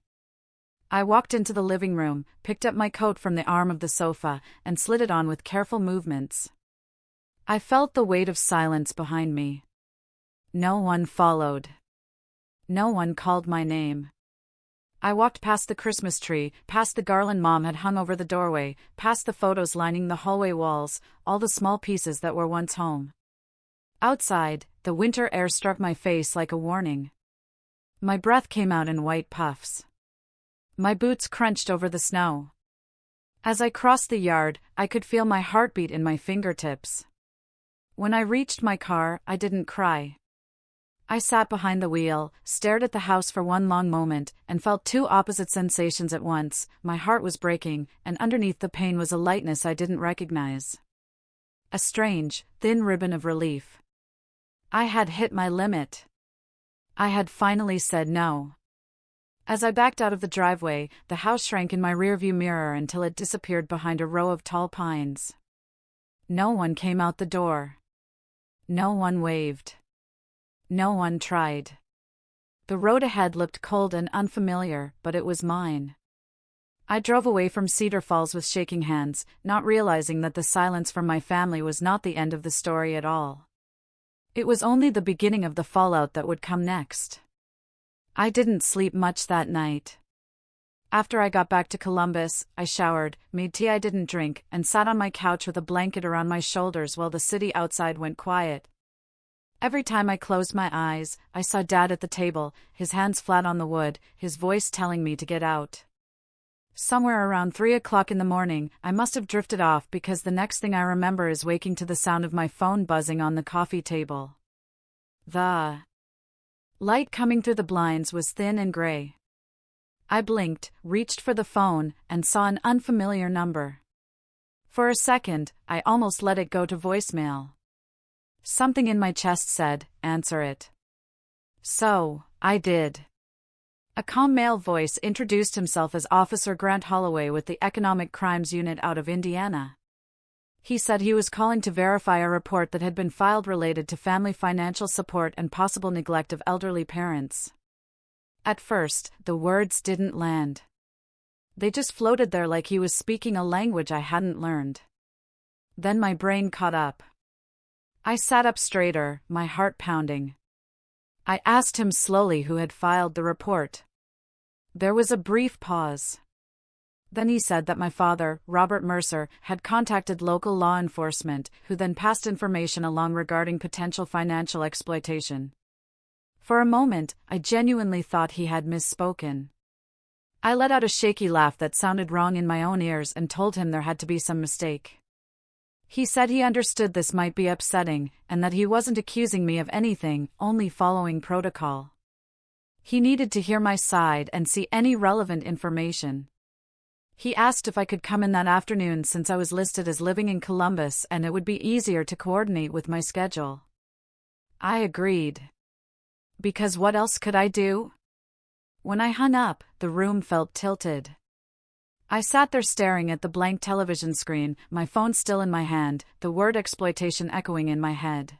I walked into the living room, picked up my coat from the arm of the sofa, and slid it on with careful movements. I felt the weight of silence behind me. No one followed. No one called my name. I walked past the Christmas tree, past the garland Mom had hung over the doorway, past the photos lining the hallway walls, all the small pieces that were once home. Outside, the winter air struck my face like a warning. My breath came out in white puffs. My boots crunched over the snow. As I crossed the yard, I could feel my heartbeat in my fingertips. When I reached my car, I didn't cry. I sat behind the wheel, stared at the house for one long moment, and felt two opposite sensations at once. My heart was breaking, and underneath the pain was a lightness I didn't recognize. A strange, thin ribbon of relief. I had hit my limit. I had finally said no. As I backed out of the driveway, the house shrank in my rearview mirror until it disappeared behind a row of tall pines. No one came out the door. No one waved. No one tried. The road ahead looked cold and unfamiliar, but it was mine. I drove away from Cedar Falls with shaking hands, not realizing that the silence from my family was not the end of the story at all. It was only the beginning of the fallout that would come next. I didn't sleep much that night. After I got back to Columbus, I showered, made tea I didn't drink, and sat on my couch with a blanket around my shoulders while the city outside went quiet. Every time I closed my eyes, I saw Dad at the table, his hands flat on the wood, his voice telling me to get out. Somewhere around 3 o'clock in the morning, I must have drifted off because the next thing I remember is waking to the sound of my phone buzzing on the coffee table. The light coming through the blinds was thin and gray. I blinked, reached for the phone, and saw an unfamiliar number. For a second, I almost let it go to voicemail. Something in my chest said, answer it. So, I did. A calm male voice introduced himself as Officer Grant Holloway with the Economic Crimes Unit out of Indiana. He said he was calling to verify a report that had been filed related to family financial support and possible neglect of elderly parents. At first, the words didn't land. They just floated there like he was speaking a language I hadn't learned. Then my brain caught up. I sat up straighter, my heart pounding. I asked him slowly who had filed the report. There was a brief pause. Then he said that my father, Robert Mercer, had contacted local law enforcement, who then passed information along regarding potential financial exploitation. For a moment, I genuinely thought he had misspoken. I let out a shaky laugh that sounded wrong in my own ears and told him there had to be some mistake. He said he understood this might be upsetting, and that he wasn't accusing me of anything, only following protocol. He needed to hear my side and see any relevant information. He asked if I could come in that afternoon since I was listed as living in Columbus and it would be easier to coordinate with my schedule. I agreed. Because what else could I do? When I hung up, the room felt tilted. I sat there staring at the blank television screen, my phone still in my hand, the word exploitation echoing in my head.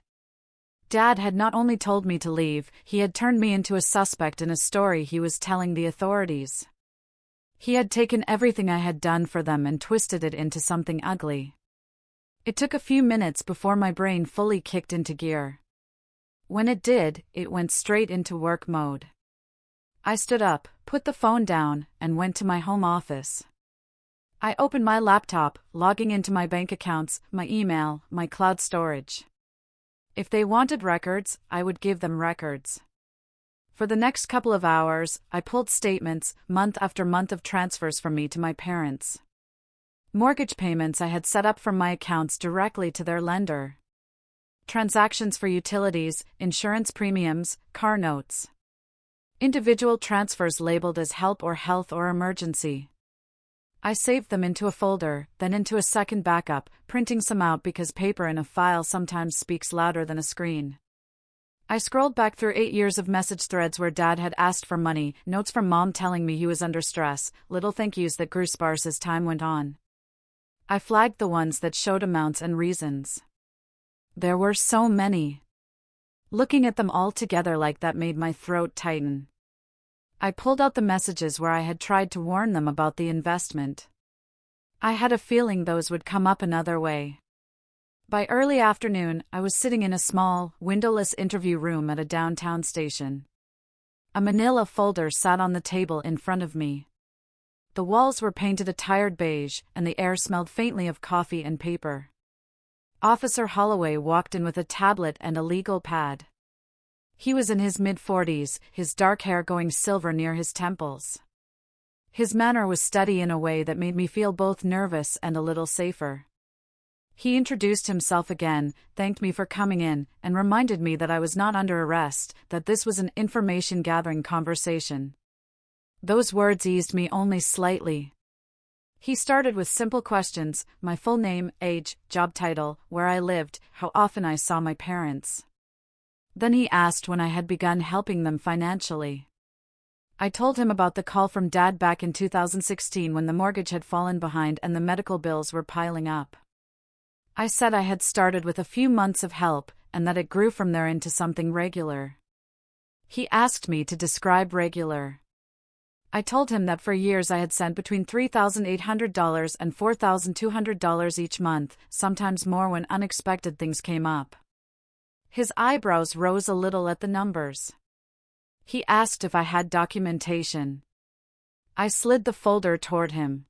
Dad had not only told me to leave, he had turned me into a suspect in a story he was telling the authorities. He had taken everything I had done for them and twisted it into something ugly. It took a few minutes before my brain fully kicked into gear. When it did, it went straight into work mode. I stood up, put the phone down, and went to my home office. I opened my laptop, logging into my bank accounts, my email, my cloud storage. If they wanted records, I would give them records. For the next couple of hours, I pulled statements, month after month of transfers from me to my parents. Mortgage payments I had set up from my accounts directly to their lender. Transactions for utilities, insurance premiums, car notes. Individual transfers labeled as help or health or emergency. I saved them into a folder, then into a second backup, printing some out because paper in a file sometimes speaks louder than a screen. I scrolled back through 8 years of message threads where Dad had asked for money, notes from Mom telling me he was under stress, little thank yous that grew sparse as time went on. I flagged the ones that showed amounts and reasons. There were so many. Looking at them all together like that made my throat tighten. I pulled out the messages where I had tried to warn them about the investment. I had a feeling those would come up another way. By early afternoon, I was sitting in a small, windowless interview room at a downtown station. A manila folder sat on the table in front of me. The walls were painted a tired beige, and the air smelled faintly of coffee and paper. Officer Holloway walked in with a tablet and a legal pad. He was in his mid-40s, his dark hair going silver near his temples. His manner was steady in a way that made me feel both nervous and a little safer. He introduced himself again, thanked me for coming in, and reminded me that I was not under arrest, that this was an information-gathering conversation. Those words eased me only slightly. He started with simple questions, my full name, age, job title, where I lived, how often I saw my parents. Then he asked when I had begun helping them financially. I told him about the call from Dad back in 2016 when the mortgage had fallen behind and the medical bills were piling up. I said I had started with a few months of help, and that it grew from there into something regular. He asked me to describe regular. I told him that for years I had sent between $3,800 and $4,200 each month, sometimes more when unexpected things came up. His eyebrows rose a little at the numbers. He asked if I had documentation. I slid the folder toward him.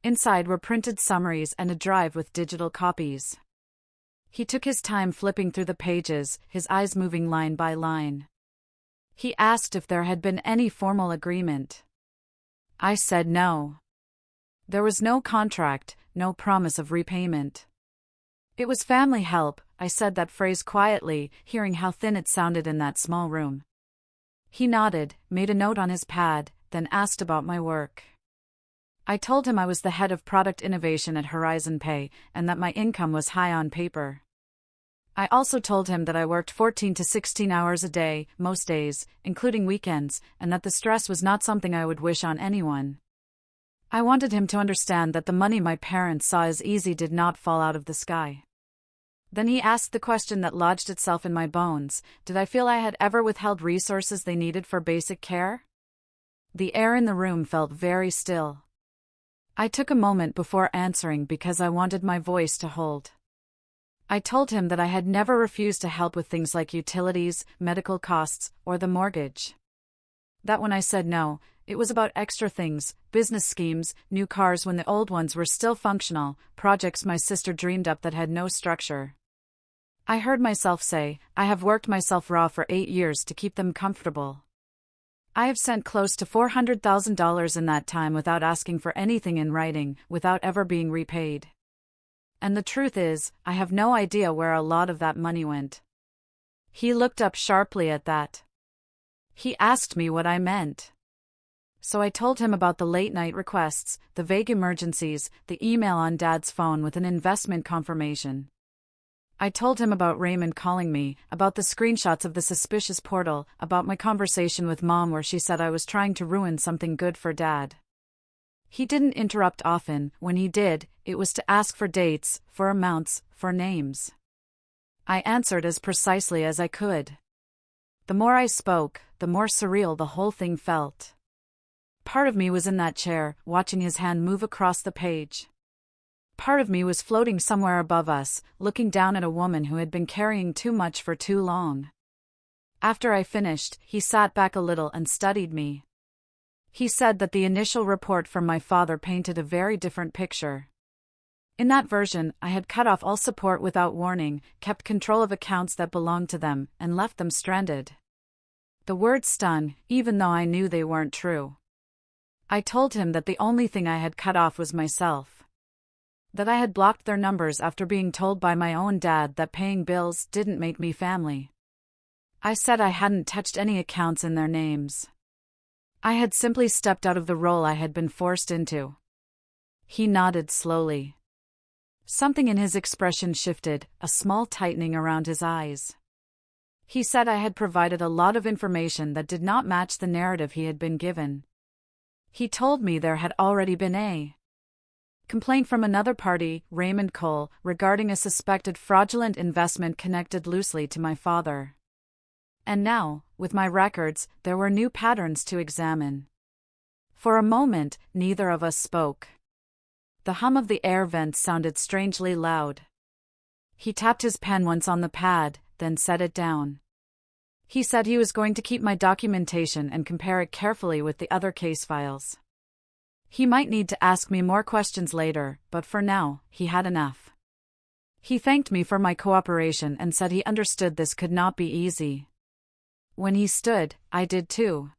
Inside were printed summaries and a drive with digital copies. He took his time flipping through the pages, his eyes moving line by line. He asked if there had been any formal agreement. I said no. There was no contract, no promise of repayment. It was family help. I said that phrase quietly, hearing how thin it sounded in that small room. He nodded, made a note on his pad, then asked about my work. I told him I was the head of product innovation at Horizon Pay, and that my income was high on paper. I also told him that I worked 14 to 16 hours a day, most days, including weekends, and that the stress was not something I would wish on anyone. I wanted him to understand that the money my parents saw as easy did not fall out of the sky. Then he asked the question that lodged itself in my bones: did I feel I had ever withheld resources they needed for basic care? The air in the room felt very still. I took a moment before answering because I wanted my voice to hold. I told him that I had never refused to help with things like utilities, medical costs, or the mortgage. That when I said no, it was about extra things: business schemes, new cars when the old ones were still functional, projects my sister dreamed up that had no structure. I heard myself say, I have worked myself raw for 8 years to keep them comfortable. I have sent close to $400,000 in that time without asking for anything in writing, without ever being repaid. And the truth is, I have no idea where a lot of that money went. He looked up sharply at that. He asked me what I meant. So I told him about the late-night requests, the vague emergencies, the email on Dad's phone with an investment confirmation. I told him about Raymond calling me, about the screenshots of the suspicious portal, about my conversation with Mom where she said I was trying to ruin something good for Dad. He didn't interrupt often. When he did, it was to ask for dates, for amounts, for names. I answered as precisely as I could. The more I spoke, the more surreal the whole thing felt. Part of me was in that chair, watching his hand move across the page. Part of me was floating somewhere above us, looking down at a woman who had been carrying too much for too long. After I finished, he sat back a little and studied me. He said that the initial report from my father painted a very different picture. In that version, I had cut off all support without warning, kept control of accounts that belonged to them, and left them stranded. The words stung, even though I knew they weren't true. I told him that the only thing I had cut off was myself. That I had blocked their numbers after being told by my own dad that paying bills didn't make me family. I said I hadn't touched any accounts in their names. I had simply stepped out of the role I had been forced into. He nodded slowly. Something in his expression shifted, a small tightening around his eyes. He said I had provided a lot of information that did not match the narrative he had been given. He told me there had already been a complaint from another party, Raymond Cole, regarding a suspected fraudulent investment connected loosely to my father. And now, with my records, there were new patterns to examine. For a moment, neither of us spoke. The hum of the air vents sounded strangely loud. He tapped his pen once on the pad, then set it down. He said he was going to keep my documentation and compare it carefully with the other case files. He might need to ask me more questions later, but for now, he had enough. He thanked me for my cooperation and said he understood this could not be easy. When he stood, I did too.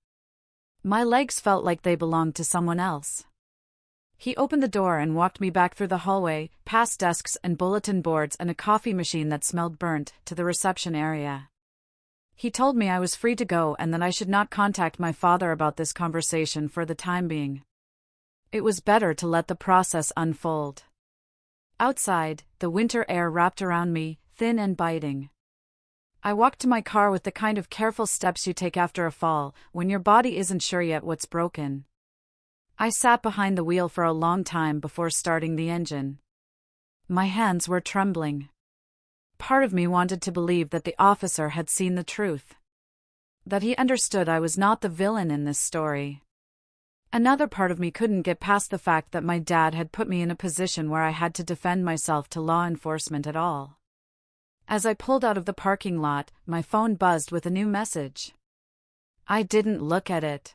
My legs felt like they belonged to someone else. He opened the door and walked me back through the hallway, past desks and bulletin boards and a coffee machine that smelled burnt, to the reception area. He told me I was free to go and that I should not contact my father about this conversation for the time being. It was better to let the process unfold. Outside, the winter air wrapped around me, thin and biting. I walked to my car with the kind of careful steps you take after a fall, when your body isn't sure yet what's broken. I sat behind the wheel for a long time before starting the engine. My hands were trembling. Part of me wanted to believe that the officer had seen the truth. That he understood I was not the villain in this story. Another part of me couldn't get past the fact that my dad had put me in a position where I had to defend myself to law enforcement at all. As I pulled out of the parking lot, my phone buzzed with a new message. I didn't look at it.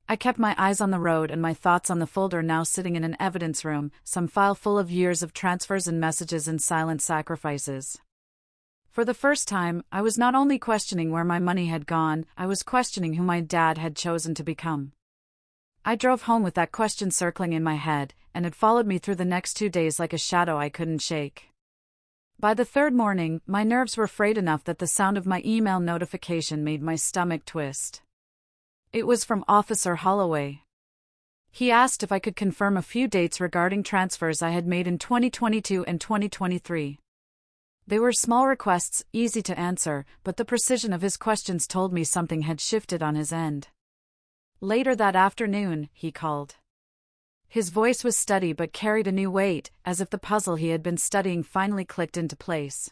I kept my eyes on the road and my thoughts on the folder now sitting in an evidence room, some file full of years of transfers and messages and silent sacrifices. For the first time, I was not only questioning where my money had gone, I was questioning who my dad had chosen to become. I drove home with that question circling in my head, and it followed me through the next 2 days like a shadow I couldn't shake. By the third morning, my nerves were frayed enough that the sound of my email notification made my stomach twist. It was from Officer Holloway. He asked if I could confirm a few dates regarding transfers I had made in 2022 and 2023. They were small requests, easy to answer, but the precision of his questions told me something had shifted on his end. Later that afternoon, he called. His voice was steady but carried a new weight, as if the puzzle he had been studying finally clicked into place.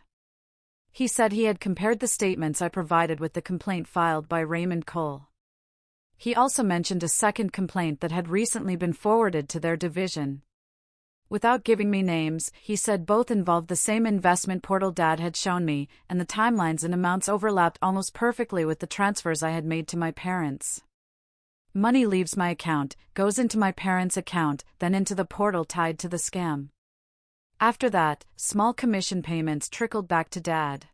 He said he had compared the statements I provided with the complaint filed by Raymond Cole. He also mentioned a second complaint that had recently been forwarded to their division. Without giving me names, he said both involved the same investment portal Dad had shown me, and the timelines and amounts overlapped almost perfectly with the transfers I had made to my parents. Money leaves my account, goes into my parents' account, then into the portal tied to the scam. After that, small commission payments trickled back to Dad.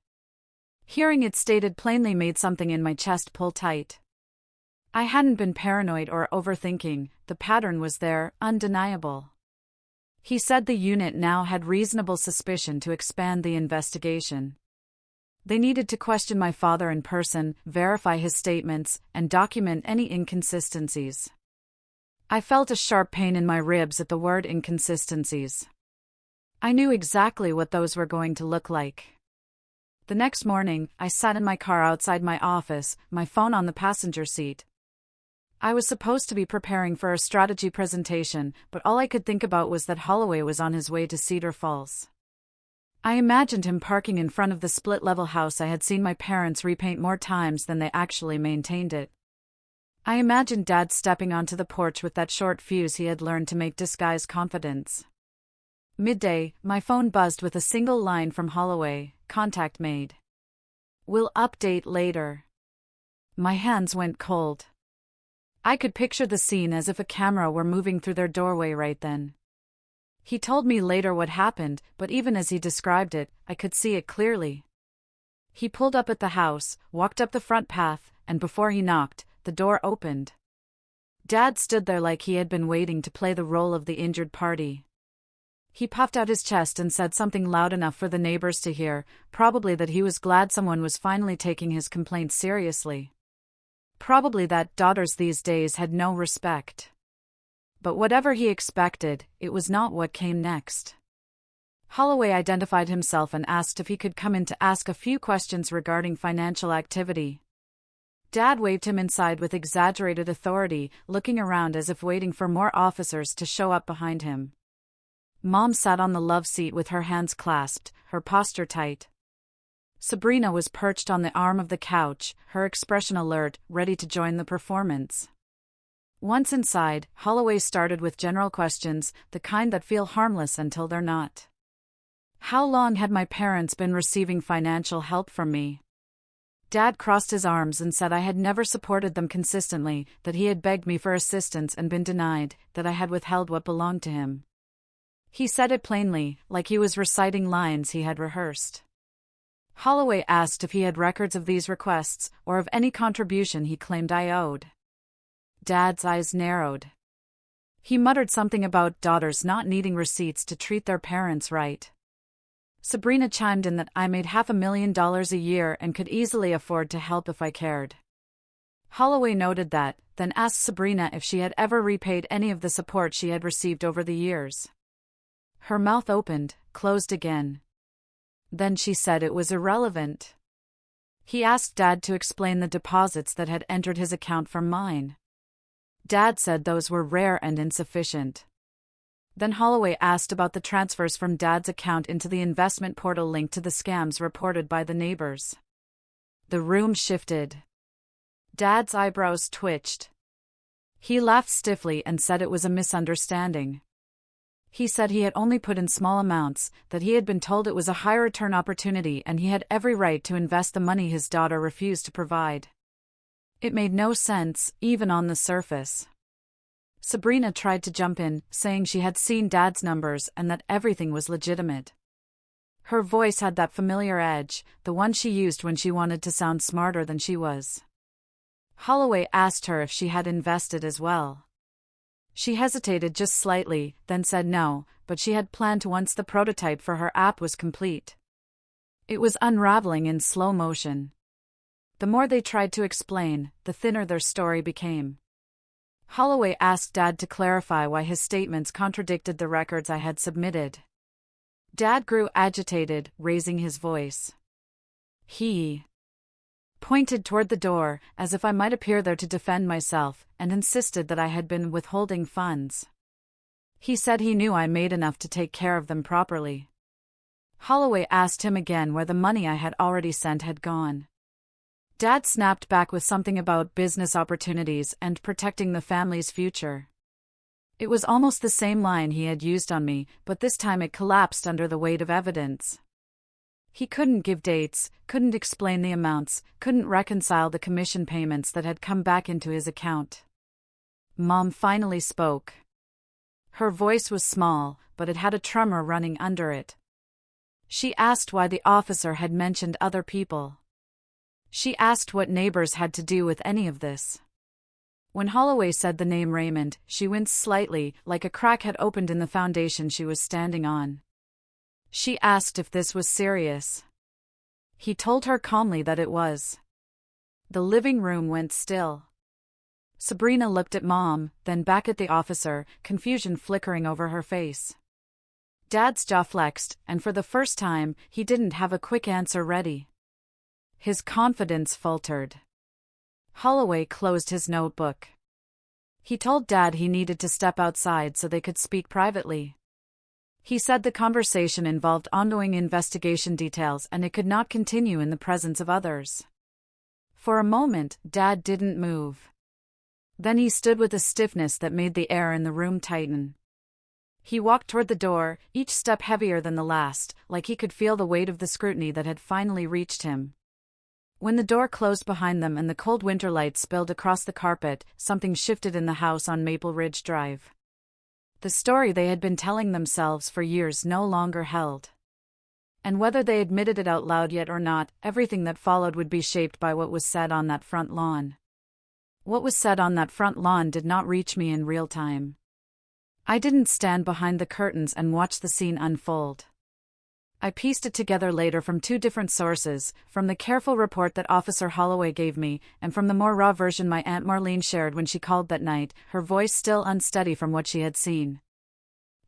Hearing it stated plainly made something in my chest pull tight. I hadn't been paranoid or overthinking, the pattern was there, undeniable. He said the unit now had reasonable suspicion to expand the investigation. They needed to question my father in person, verify his statements, and document any inconsistencies. I felt a sharp pain in my ribs at the word inconsistencies. I knew exactly what those were going to look like. The next morning, I sat in my car outside my office, my phone on the passenger seat. I was supposed to be preparing for a strategy presentation, but all I could think about was that Holloway was on his way to Cedar Falls. I imagined him parking in front of the split-level house I had seen my parents repaint more times than they actually maintained it. I imagined Dad stepping onto the porch with that short fuse he had learned to make disguise confidence. Midday, my phone buzzed with a single line from Holloway, "Contact made. We'll update later." My hands went cold. I could picture the scene as if a camera were moving through their doorway right then. He told me later what happened, but even as he described it, I could see it clearly. He pulled up at the house, walked up the front path, and before he knocked, the door opened. Dad stood there like he had been waiting to play the role of the injured party. He puffed out his chest and said something loud enough for the neighbors to hear, probably that he was glad someone was finally taking his complaint seriously. Probably that daughters these days had no respect. But whatever he expected, it was not what came next. Holloway identified himself and asked if he could come in to ask a few questions regarding financial activity. Dad waved him inside with exaggerated authority, looking around as if waiting for more officers to show up behind him. Mom sat on the love seat with her hands clasped, her posture tight. Sabrina was perched on the arm of the couch, her expression alert, ready to join the performance. Once inside, Holloway started with general questions, the kind that feel harmless until they're not. How long had my parents been receiving financial help from me? Dad crossed his arms and said I had never supported them consistently, that he had begged me for assistance and been denied, that I had withheld what belonged to him. He said it plainly, like he was reciting lines he had rehearsed. Holloway asked if he had records of these requests, or of any contribution he claimed I owed. Dad's eyes narrowed. He muttered something about daughters not needing receipts to treat their parents right. Sabrina chimed in that I made $500,000 a year and could easily afford to help if I cared. Holloway noted that, then asked Sabrina if she had ever repaid any of the support she had received over the years. Her mouth opened, closed again. Then she said it was irrelevant. He asked Dad to explain the deposits that had entered his account from mine. Dad said those were rare and insufficient. Then Holloway asked about the transfers from Dad's account into the investment portal linked to the scams reported by the neighbors. The room shifted. Dad's eyebrows twitched. He laughed stiffly and said it was a misunderstanding. He said he had only put in small amounts, that he had been told it was a high return opportunity and he had every right to invest the money his daughter refused to provide. It made no sense, even on the surface. Sabrina tried to jump in, saying she had seen Dad's numbers and that everything was legitimate. Her voice had that familiar edge, the one she used when she wanted to sound smarter than she was. Holloway asked her if she had invested as well. She hesitated just slightly, then said no, but she had planned to once the prototype for her app was complete. It was unraveling in slow motion. The more they tried to explain, the thinner their story became. Holloway asked Dad to clarify why his statements contradicted the records I had submitted. Dad grew agitated, raising his voice. He pointed toward the door, as if I might appear there to defend myself, and insisted that I had been withholding funds. He said he knew I made enough to take care of them properly. Holloway asked him again where the money I had already sent had gone. Dad snapped back with something about business opportunities and protecting the family's future. It was almost the same line he had used on me, but this time it collapsed under the weight of evidence. He couldn't give dates, couldn't explain the amounts, couldn't reconcile the commission payments that had come back into his account. Mom finally spoke. Her voice was small, but it had a tremor running under it. She asked why the officer had mentioned other people. She asked what neighbors had to do with any of this. When Holloway said the name Raymond, she winced slightly, like a crack had opened in the foundation she was standing on. She asked if this was serious. He told her calmly that it was. The living room went still. Sabrina looked at Mom, then back at the officer, confusion flickering over her face. Dad's jaw flexed, and for the first time, he didn't have a quick answer ready. His confidence faltered. Holloway closed his notebook. He told Dad he needed to step outside so they could speak privately. He said the conversation involved ongoing investigation details and it could not continue in the presence of others. For a moment, Dad didn't move. Then he stood with a stiffness that made the air in the room tighten. He walked toward the door, each step heavier than the last, like he could feel the weight of the scrutiny that had finally reached him. When the door closed behind them and the cold winter light spilled across the carpet, something shifted in the house on Maple Ridge Drive. The story they had been telling themselves for years no longer held. And whether they admitted it out loud yet or not, everything that followed would be shaped by what was said on that front lawn. What was said on that front lawn did not reach me in real time. I didn't stand behind the curtains and watch the scene unfold. I pieced it together later from two different sources, from the careful report that Officer Holloway gave me, and from the more raw version my Aunt Marlene shared when she called that night, her voice still unsteady from what she had seen.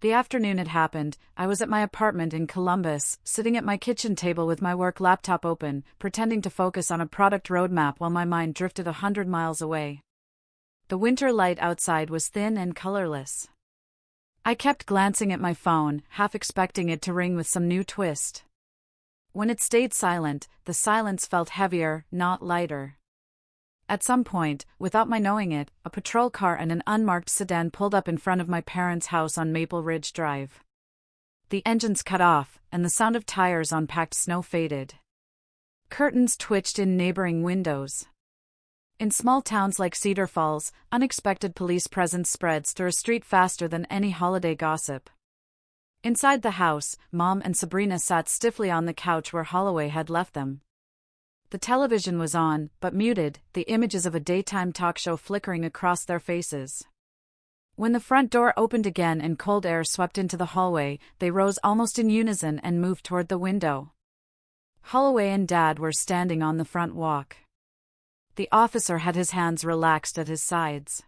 The afternoon had happened. I was at my apartment in Columbus, sitting at my kitchen table with my work laptop open, pretending to focus on a product roadmap while my mind drifted 100 miles away. The winter light outside was thin and colorless. I kept glancing at my phone, half expecting it to ring with some new twist. When it stayed silent, the silence felt heavier, not lighter. At some point, without my knowing it, a patrol car and an unmarked sedan pulled up in front of my parents' house on Maple Ridge Drive. The engines cut off, and the sound of tires on packed snow faded. Curtains twitched in neighboring windows. In small towns like Cedar Falls, unexpected police presence spreads through a street faster than any holiday gossip. Inside the house, Mom and Sabrina sat stiffly on the couch where Holloway had left them. The television was on, but muted, the images of a daytime talk show flickering across their faces. When the front door opened again and cold air swept into the hallway, they rose almost in unison and moved toward the window. Holloway and Dad were standing on the front walk. The officer had his hands relaxed at his sides.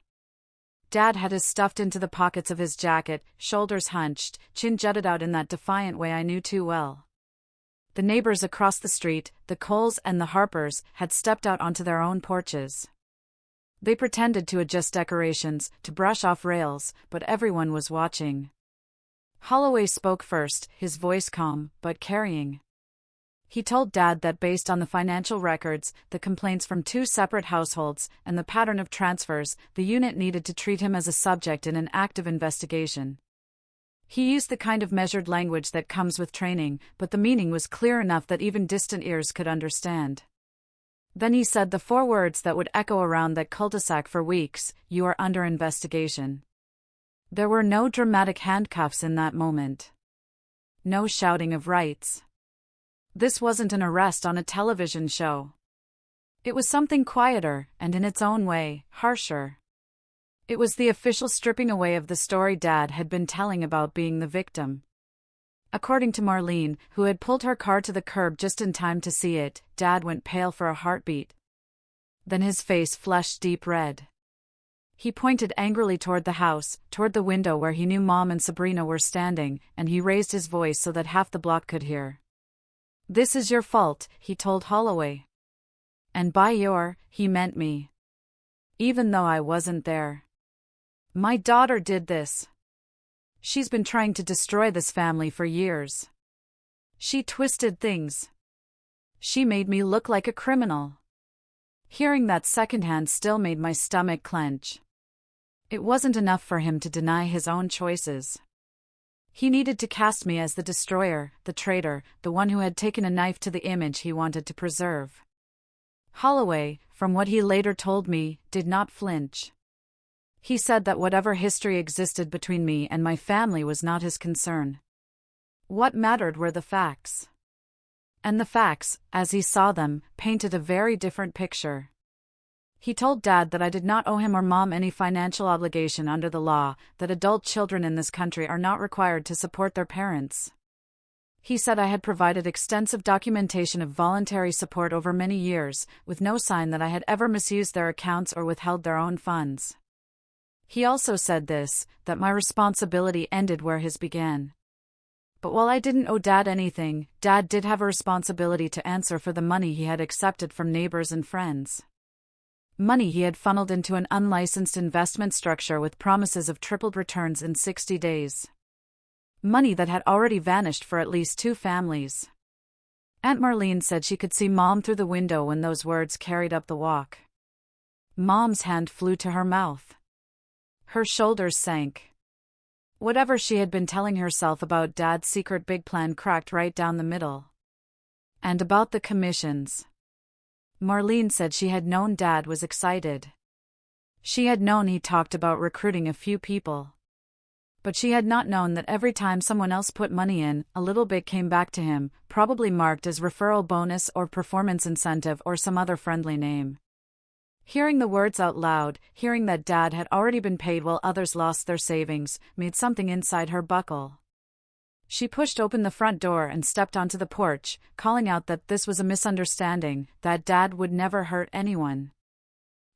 Dad had his stuffed into the pockets of his jacket, shoulders hunched, chin jutted out in that defiant way I knew too well. The neighbors across the street, the Coles and the Harpers, had stepped out onto their own porches. They pretended to adjust decorations, to brush off rails, but everyone was watching. Holloway spoke first, his voice calm, but carrying. He told Dad that based on the financial records, the complaints from two separate households, and the pattern of transfers, the unit needed to treat him as a subject in an active investigation. He used the kind of measured language that comes with training, but the meaning was clear enough that even distant ears could understand. Then he said the 4 words that would echo around that cul-de-sac for weeks: "You are under investigation." There were no dramatic handcuffs in that moment. No shouting of rights. This wasn't an arrest on a television show. It was something quieter, and in its own way, harsher. It was the official stripping away of the story Dad had been telling about being the victim. According to Marlene, who had pulled her car to the curb just in time to see it, Dad went pale for a heartbeat. Then his face flushed deep red. He pointed angrily toward the house, toward the window where he knew Mom and Sabrina were standing, and he raised his voice so that half the block could hear. "This is your fault," he told Holloway. And by your, he meant me. Even though I wasn't there. My daughter did this. She's been trying to destroy this family for years. She twisted things. She made me look like a criminal. Hearing that secondhand still made my stomach clench. It wasn't enough for him to deny his own choices. He needed to cast me as the destroyer, the traitor, the one who had taken a knife to the image he wanted to preserve. Holloway, from what he later told me, did not flinch. He said that whatever history existed between me and my family was not his concern. What mattered were the facts. And the facts, as he saw them, painted a very different picture. He told Dad that I did not owe him or Mom any financial obligation under the law, that adult children in this country are not required to support their parents. He said I had provided extensive documentation of voluntary support over many years, with no sign that I had ever misused their accounts or withheld their own funds. He also said that my responsibility ended where his began. But while I didn't owe Dad anything, Dad did have a responsibility to answer for the money he had accepted from neighbors and friends. Money he had funneled into an unlicensed investment structure with promises of tripled returns in 60 days. Money that had already vanished for at least 2 families. Aunt Marlene said she could see Mom through the window when those words carried up the walk. Mom's hand flew to her mouth. Her shoulders sank. Whatever she had been telling herself about Dad's secret big plan cracked right down the middle. And about the commissions. Marlene said she had known Dad was excited. She had known he talked about recruiting a few people. But she had not known that every time someone else put money in, a little bit came back to him, probably marked as referral bonus or performance incentive or some other friendly name. Hearing the words out loud, hearing that Dad had already been paid while others lost their savings, made something inside her buckle. She pushed open the front door and stepped onto the porch, calling out that this was a misunderstanding, that Dad would never hurt anyone.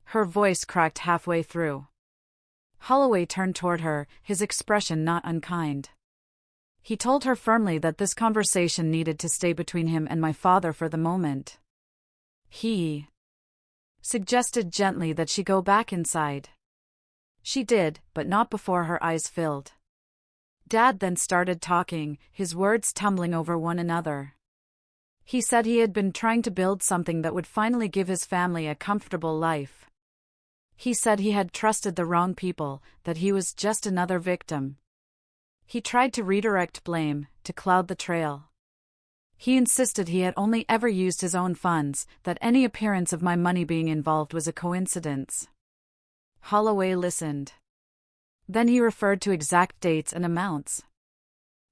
Her voice cracked halfway through. Holloway turned toward her, his expression not unkind. He told her firmly that this conversation needed to stay between him and my father for the moment. He suggested gently that she go back inside. She did, but not before her eyes filled. Dad then started talking, his words tumbling over one another. He said he had been trying to build something that would finally give his family a comfortable life. He said he had trusted the wrong people, that he was just another victim. He tried to redirect blame, to cloud the trail. He insisted he had only ever used his own funds, that any appearance of my money being involved was a coincidence. Holloway listened. Then he referred to exact dates and amounts.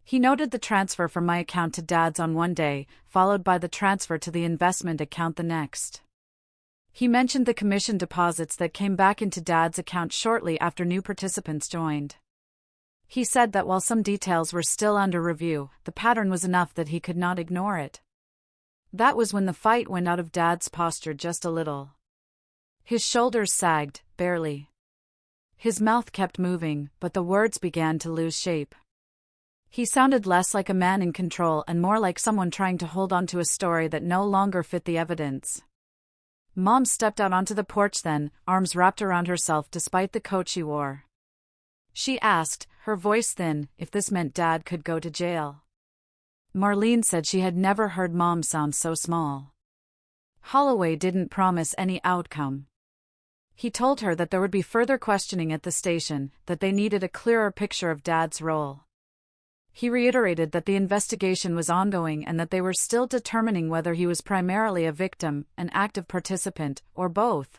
He noted the transfer from my account to Dad's on one day, followed by the transfer to the investment account the next. He mentioned the commission deposits that came back into Dad's account shortly after new participants joined. He said that while some details were still under review, the pattern was enough that he could not ignore it. That was when the fight went out of Dad's posture just a little. His shoulders sagged, barely. His mouth kept moving, but the words began to lose shape. He sounded less like a man in control and more like someone trying to hold on to a story that no longer fit the evidence. Mom stepped out onto the porch then, arms wrapped around herself despite the coat she wore. She asked, her voice thin, if this meant Dad could go to jail. Marlene said she had never heard Mom sound so small. Holloway didn't promise any outcome. He told her that there would be further questioning at the station, that they needed a clearer picture of Dad's role. He reiterated that the investigation was ongoing and that they were still determining whether he was primarily a victim, an active participant, or both.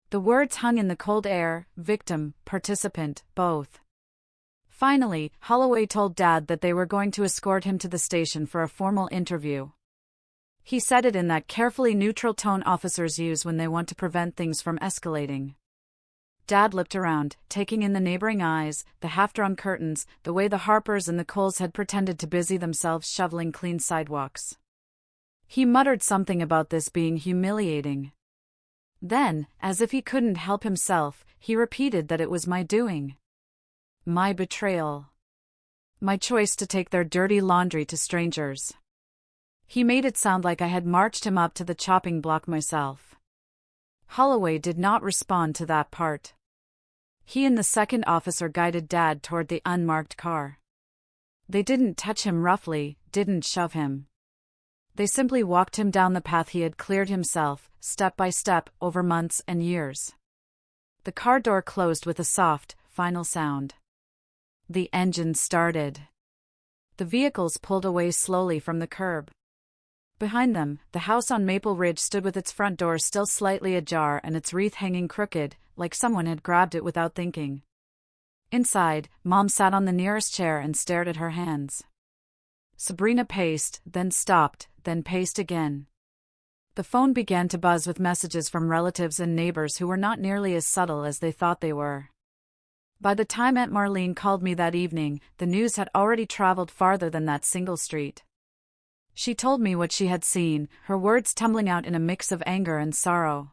The words hung in the cold air, victim, participant, both. Finally, Holloway told Dad that they were going to escort him to the station for a formal interview. He said it in that carefully neutral tone officers use when they want to prevent things from escalating. Dad looked around, taking in the neighboring eyes, the half-drawn curtains, the way the Harpers and the Coles had pretended to busy themselves shoveling clean sidewalks. He muttered something about this being humiliating. Then, as if he couldn't help himself, he repeated that it was my doing. My betrayal. My choice to take their dirty laundry to strangers. He made it sound like I had marched him up to the chopping block myself. Holloway did not respond to that part. He and the second officer guided Dad toward the unmarked car. They didn't touch him roughly, didn't shove him. They simply walked him down the path he had cleared himself, step by step, over months and years. The car door closed with a soft, final sound. The engine started. The vehicles pulled away slowly from the curb. Behind them, the house on Maple Ridge stood with its front door still slightly ajar and its wreath hanging crooked, like someone had grabbed it without thinking. Inside, Mom sat on the nearest chair and stared at her hands. Sabrina paced, then stopped, then paced again. The phone began to buzz with messages from relatives and neighbors who were not nearly as subtle as they thought they were. By the time Aunt Marlene called me that evening, the news had already traveled farther than that single street. She told me what she had seen, her words tumbling out in a mix of anger and sorrow.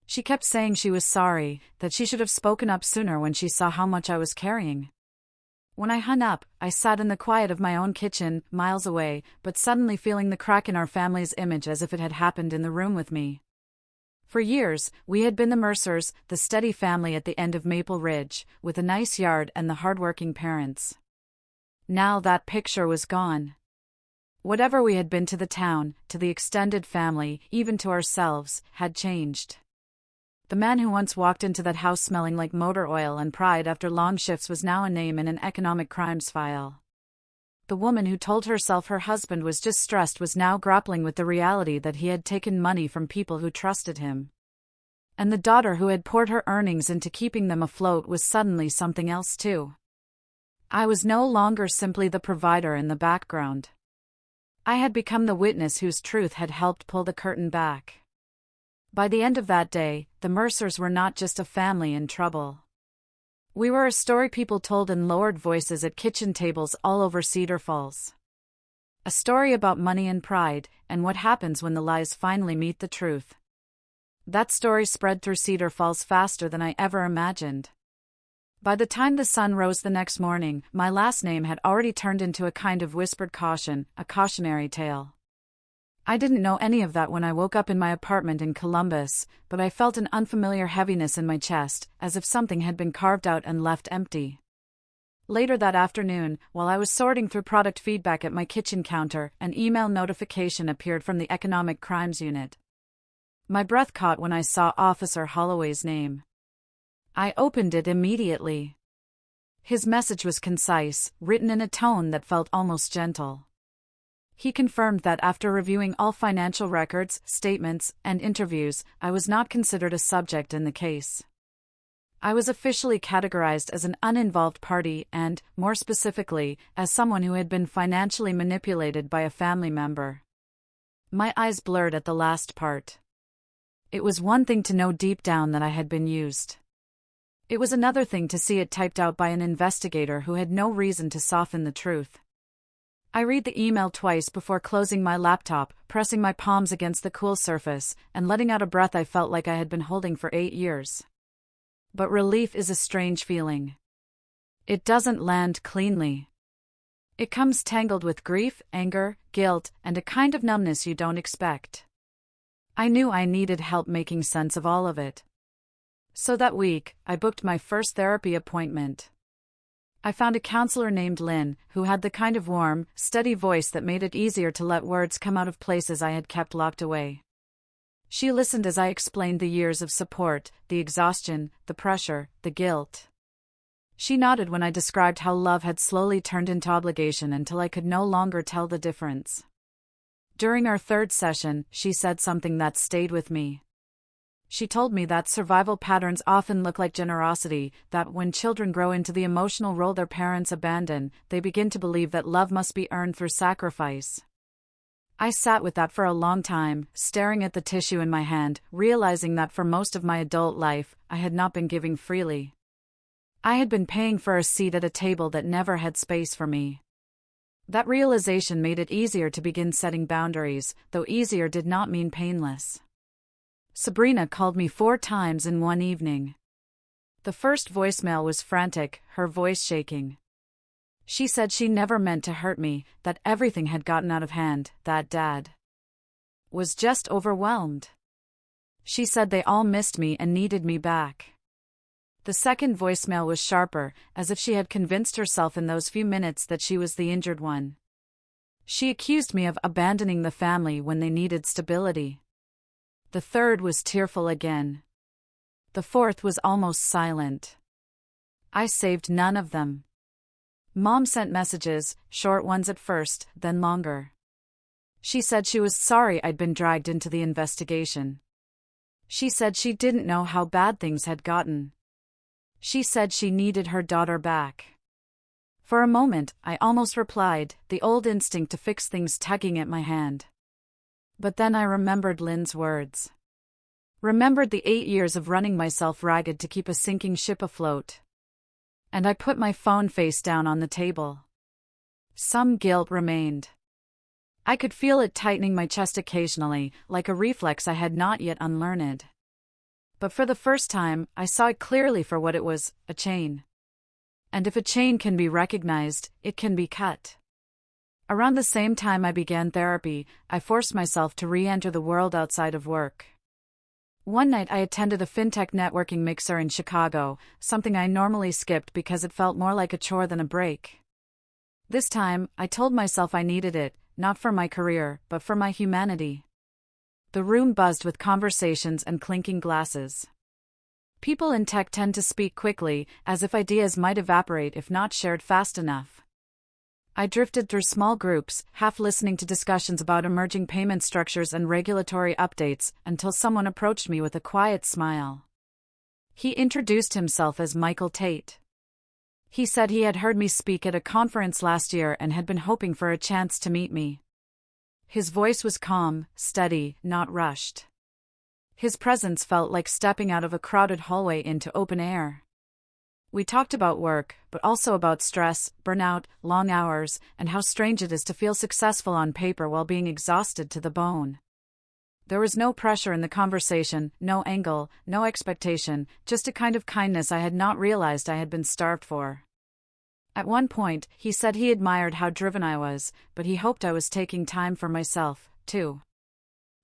She kept saying she was sorry, that she should have spoken up sooner when she saw how much I was carrying. When I hung up, I sat in the quiet of my own kitchen, miles away, but suddenly feeling the crack in our family's image as if it had happened in the room with me. For years, we had been the Mercers, the steady family at the end of Maple Ridge, with a nice yard and the hard-working parents. Now that picture was gone. Whatever we had been to the town, to the extended family, even to ourselves, had changed. The man who once walked into that house smelling like motor oil and pride after long shifts was now a name in an economic crimes file. The woman who told herself her husband was just stressed was now grappling with the reality that he had taken money from people who trusted him. And the daughter who had poured her earnings into keeping them afloat was suddenly something else too. I was no longer simply the provider in the background. I had become the witness whose truth had helped pull the curtain back. By the end of that day, the Mercers were not just a family in trouble. We were a story people told in lowered voices at kitchen tables all over Cedar Falls. A story about money and pride, and what happens when the lies finally meet the truth. That story spread through Cedar Falls faster than I ever imagined. By the time the sun rose the next morning, my last name had already turned into a kind of whispered caution, a cautionary tale. I didn't know any of that when I woke up in my apartment in Columbus, but I felt an unfamiliar heaviness in my chest, as if something had been carved out and left empty. Later that afternoon, while I was sorting through product feedback at my kitchen counter, an email notification appeared from the Economic Crimes Unit. My breath caught when I saw Officer Holloway's name. I opened it immediately. His message was concise, written in a tone that felt almost gentle. He confirmed that after reviewing all financial records, statements, and interviews, I was not considered a subject in the case. I was officially categorized as an uninvolved party and, more specifically, as someone who had been financially manipulated by a family member. My eyes blurred at the last part. It was one thing to know deep down that I had been used. It was another thing to see it typed out by an investigator who had no reason to soften the truth. I read the email twice before closing my laptop, pressing my palms against the cool surface, and letting out a breath I felt like I had been holding for 8 years. But relief is a strange feeling. It doesn't land cleanly. It comes tangled with grief, anger, guilt, and a kind of numbness you don't expect. I knew I needed help making sense of all of it. So that week, I booked my first therapy appointment. I found a counselor named Lynn, who had the kind of warm, steady voice that made it easier to let words come out of places I had kept locked away. She listened as I explained the years of support, the exhaustion, the pressure, the guilt. She nodded when I described how love had slowly turned into obligation until I could no longer tell the difference. During our third session, she said something that stayed with me. She told me that survival patterns often look like generosity, that when children grow into the emotional role their parents abandon, they begin to believe that love must be earned through sacrifice. I sat with that for a long time, staring at the tissue in my hand, realizing that for most of my adult life, I had not been giving freely. I had been paying for a seat at a table that never had space for me. That realization made it easier to begin setting boundaries, though easier did not mean painless. Sabrina called me 4 times in one evening. The first voicemail was frantic, her voice shaking. She said she never meant to hurt me, that everything had gotten out of hand, that Dad was just overwhelmed. She said they all missed me and needed me back. The second voicemail was sharper, as if she had convinced herself in those few minutes that she was the injured one. She accused me of abandoning the family when they needed stability. The third was tearful again. The fourth was almost silent. I saved none of them. Mom sent messages, short ones at first, then longer. She said she was sorry I'd been dragged into the investigation. She said she didn't know how bad things had gotten. She said she needed her daughter back. For a moment, I almost replied, the old instinct to fix things tugging at my hand. But then I remembered Lynn's words. Remembered the 8 years of running myself ragged to keep a sinking ship afloat. And I put my phone face down on the table. Some guilt remained. I could feel it tightening my chest occasionally, like a reflex I had not yet unlearned. But for the first time, I saw it clearly for what it was, a chain. And if a chain can be recognized, it can be cut. Around the same time I began therapy, I forced myself to re-enter the world outside of work. One night I attended a fintech networking mixer in Chicago, something I normally skipped because it felt more like a chore than a break. This time, I told myself I needed it, not for my career, but for my humanity. The room buzzed with conversations and clinking glasses. People in tech tend to speak quickly, as if ideas might evaporate if not shared fast enough. I drifted through small groups, half listening to discussions about emerging payment structures and regulatory updates, until someone approached me with a quiet smile. He introduced himself as Michael Tate. He said he had heard me speak at a conference last year and had been hoping for a chance to meet me. His voice was calm, steady, not rushed. His presence felt like stepping out of a crowded hallway into open air. We talked about work, but also about stress, burnout, long hours, and how strange it is to feel successful on paper while being exhausted to the bone. There was no pressure in the conversation, no angle, no expectation, just a kind of kindness I had not realized I had been starved for. At one point, he said he admired how driven I was, but he hoped I was taking time for myself, too.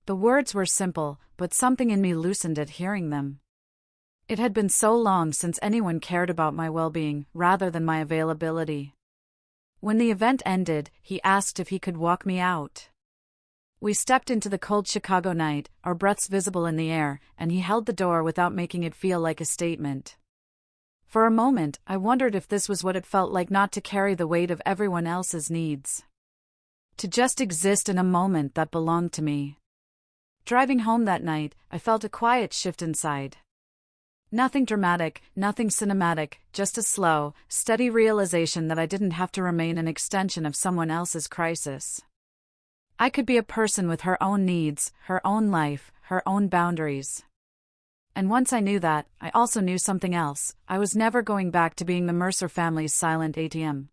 The words were simple, but something in me loosened at hearing them. It had been so long since anyone cared about my well-being, rather than my availability. When the event ended, he asked if he could walk me out. We stepped into the cold Chicago night, our breaths visible in the air, and he held the door without making it feel like a statement. For a moment, I wondered if this was what it felt like not to carry the weight of everyone else's needs. To just exist in a moment that belonged to me. Driving home that night, I felt a quiet shift inside. Nothing dramatic, nothing cinematic, just a slow, steady realization that I didn't have to remain an extension of someone else's crisis. I could be a person with her own needs, her own life, her own boundaries. And once I knew that, I also knew something else. I was never going back to being the Mercer family's silent ATM.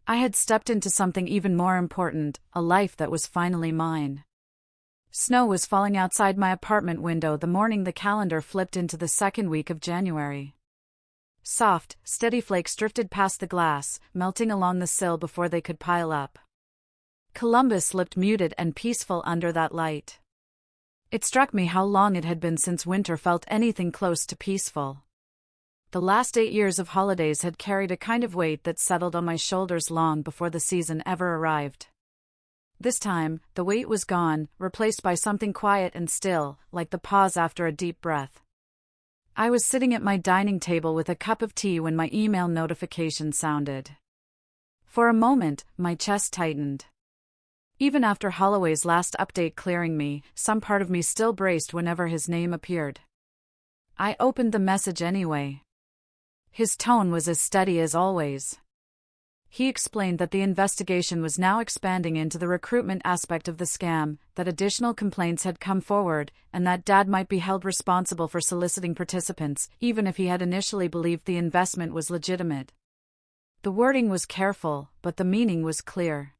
I had stepped into something even more important, a life that was finally mine. Snow was falling outside my apartment window the morning the calendar flipped into the second week of January. Soft, steady flakes drifted past the glass, melting along the sill before they could pile up. Columbus looked muted and peaceful under that light. It struck me how long it had been since winter felt anything close to peaceful. The last 8 years of holidays had carried a kind of weight that settled on my shoulders long before the season ever arrived. This time, the weight was gone, replaced by something quiet and still, like the pause after a deep breath. I was sitting at my dining table with a cup of tea when my email notification sounded. For a moment, my chest tightened. Even after Holloway's last update clearing me, some part of me still braced whenever his name appeared. I opened the message anyway. His tone was as steady as always. He explained that the investigation was now expanding into the recruitment aspect of the scam, that additional complaints had come forward, and that Dad might be held responsible for soliciting participants, even if he had initially believed the investment was legitimate. The wording was careful, but the meaning was clear.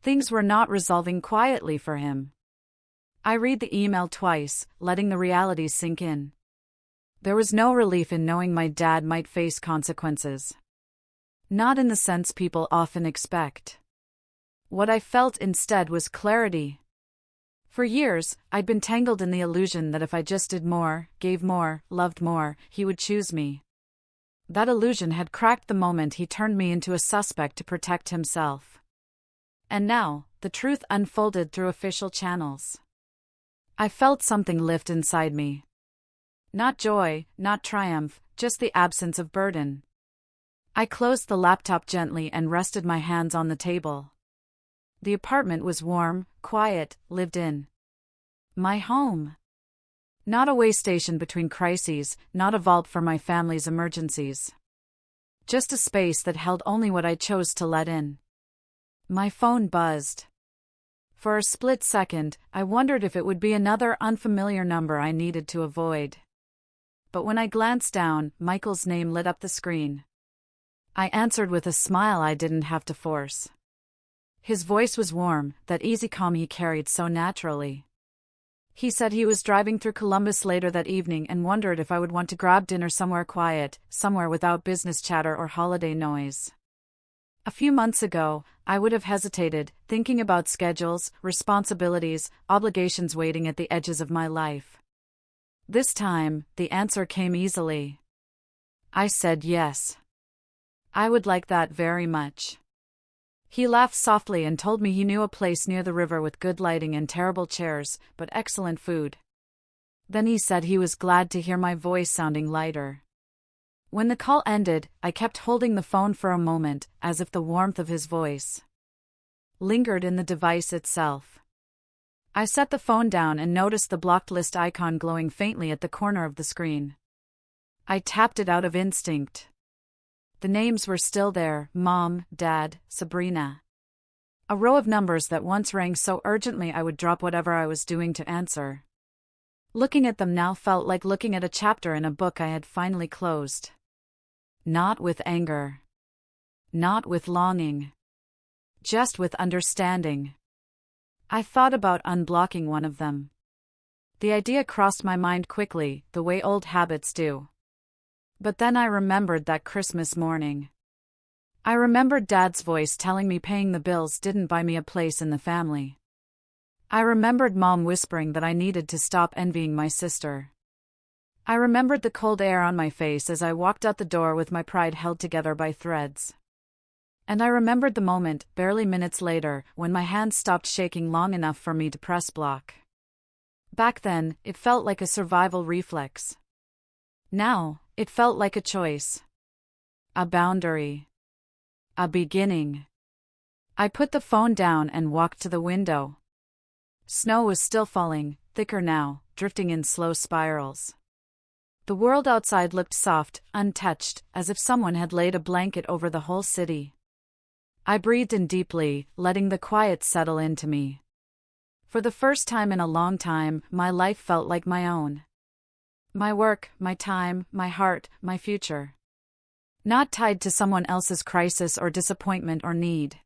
Things were not resolving quietly for him. I read the email twice, letting the realities sink in. There was no relief in knowing my dad might face consequences. Not in the sense people often expect. What I felt instead was clarity. For years, I'd been tangled in the illusion that if I just did more, gave more, loved more, he would choose me. That illusion had cracked the moment he turned me into a suspect to protect himself. And now, the truth unfolded through official channels. I felt something lift inside me. Not joy, not triumph, just the absence of burden. I closed the laptop gently and rested my hands on the table. The apartment was warm, quiet, lived in. My home. Not a way station between crises, not a vault for my family's emergencies. Just a space that held only what I chose to let in. My phone buzzed. For a split second, I wondered if it would be another unfamiliar number I needed to avoid. But when I glanced down, Michael's name lit up the screen. I answered with a smile I didn't have to force. His voice was warm, that easy calm he carried so naturally. He said he was driving through Columbus later that evening and wondered if I would want to grab dinner somewhere quiet, somewhere without business chatter or holiday noise. A few months ago, I would have hesitated, thinking about schedules, responsibilities, obligations waiting at the edges of my life. This time, the answer came easily. I said yes. I would like that very much. He laughed softly and told me he knew a place near the river with good lighting and terrible chairs, but excellent food. Then he said he was glad to hear my voice sounding lighter. When the call ended, I kept holding the phone for a moment, as if the warmth of his voice lingered in the device itself. I set the phone down and noticed the blocked list icon glowing faintly at the corner of the screen. I tapped it out of instinct. The names were still there: Mom, Dad, Sabrina. A row of numbers that once rang so urgently I would drop whatever I was doing to answer. Looking at them now felt like looking at a chapter in a book I had finally closed. Not with anger. Not with longing. Just with understanding. I thought about unblocking one of them. The idea crossed my mind quickly, the way old habits do. But then I remembered that Christmas morning. I remembered Dad's voice telling me paying the bills didn't buy me a place in the family. I remembered Mom whispering that I needed to stop envying my sister. I remembered the cold air on my face as I walked out the door with my pride held together by threads. And I remembered the moment, barely minutes later, when my hands stopped shaking long enough for me to press block. Back then, it felt like a survival reflex. Now, it felt like a choice. A boundary. A beginning. I put the phone down and walked to the window. Snow was still falling, thicker now, drifting in slow spirals. The world outside looked soft, untouched, as if someone had laid a blanket over the whole city. I breathed in deeply, letting the quiet settle into me. For the first time in a long time, my life felt like my own. My work, my time, my heart, my future. Not tied to someone else's crisis or disappointment or need.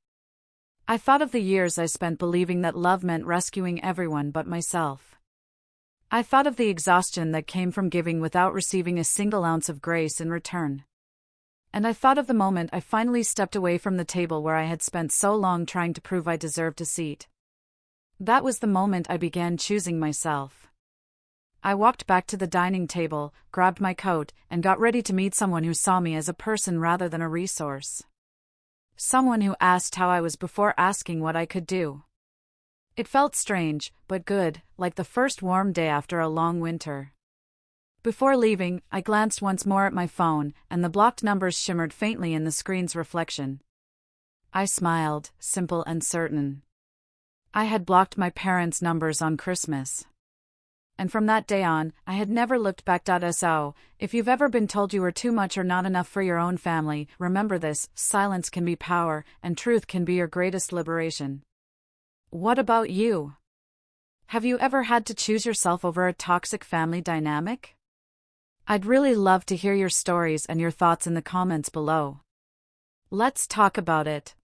I thought of the years I spent believing that love meant rescuing everyone but myself. I thought of the exhaustion that came from giving without receiving a single ounce of grace in return. And I thought of the moment I finally stepped away from the table where I had spent so long trying to prove I deserved a seat. That was the moment I began choosing myself. I walked back to the dining table, grabbed my coat, and got ready to meet someone who saw me as a person rather than a resource. Someone who asked how I was before asking what I could do. It felt strange, but good, like the first warm day after a long winter. Before leaving, I glanced once more at my phone, and the blocked numbers shimmered faintly in the screen's reflection. I smiled, simple and certain. I had blocked my parents' numbers on Christmas. And from that day on, I had never looked back. So, if you've ever been told you were too much or not enough for your own family, remember this: silence can be power, and truth can be your greatest liberation. What about you? Have you ever had to choose yourself over a toxic family dynamic? I'd really love to hear your stories and your thoughts in the comments below. Let's talk about it.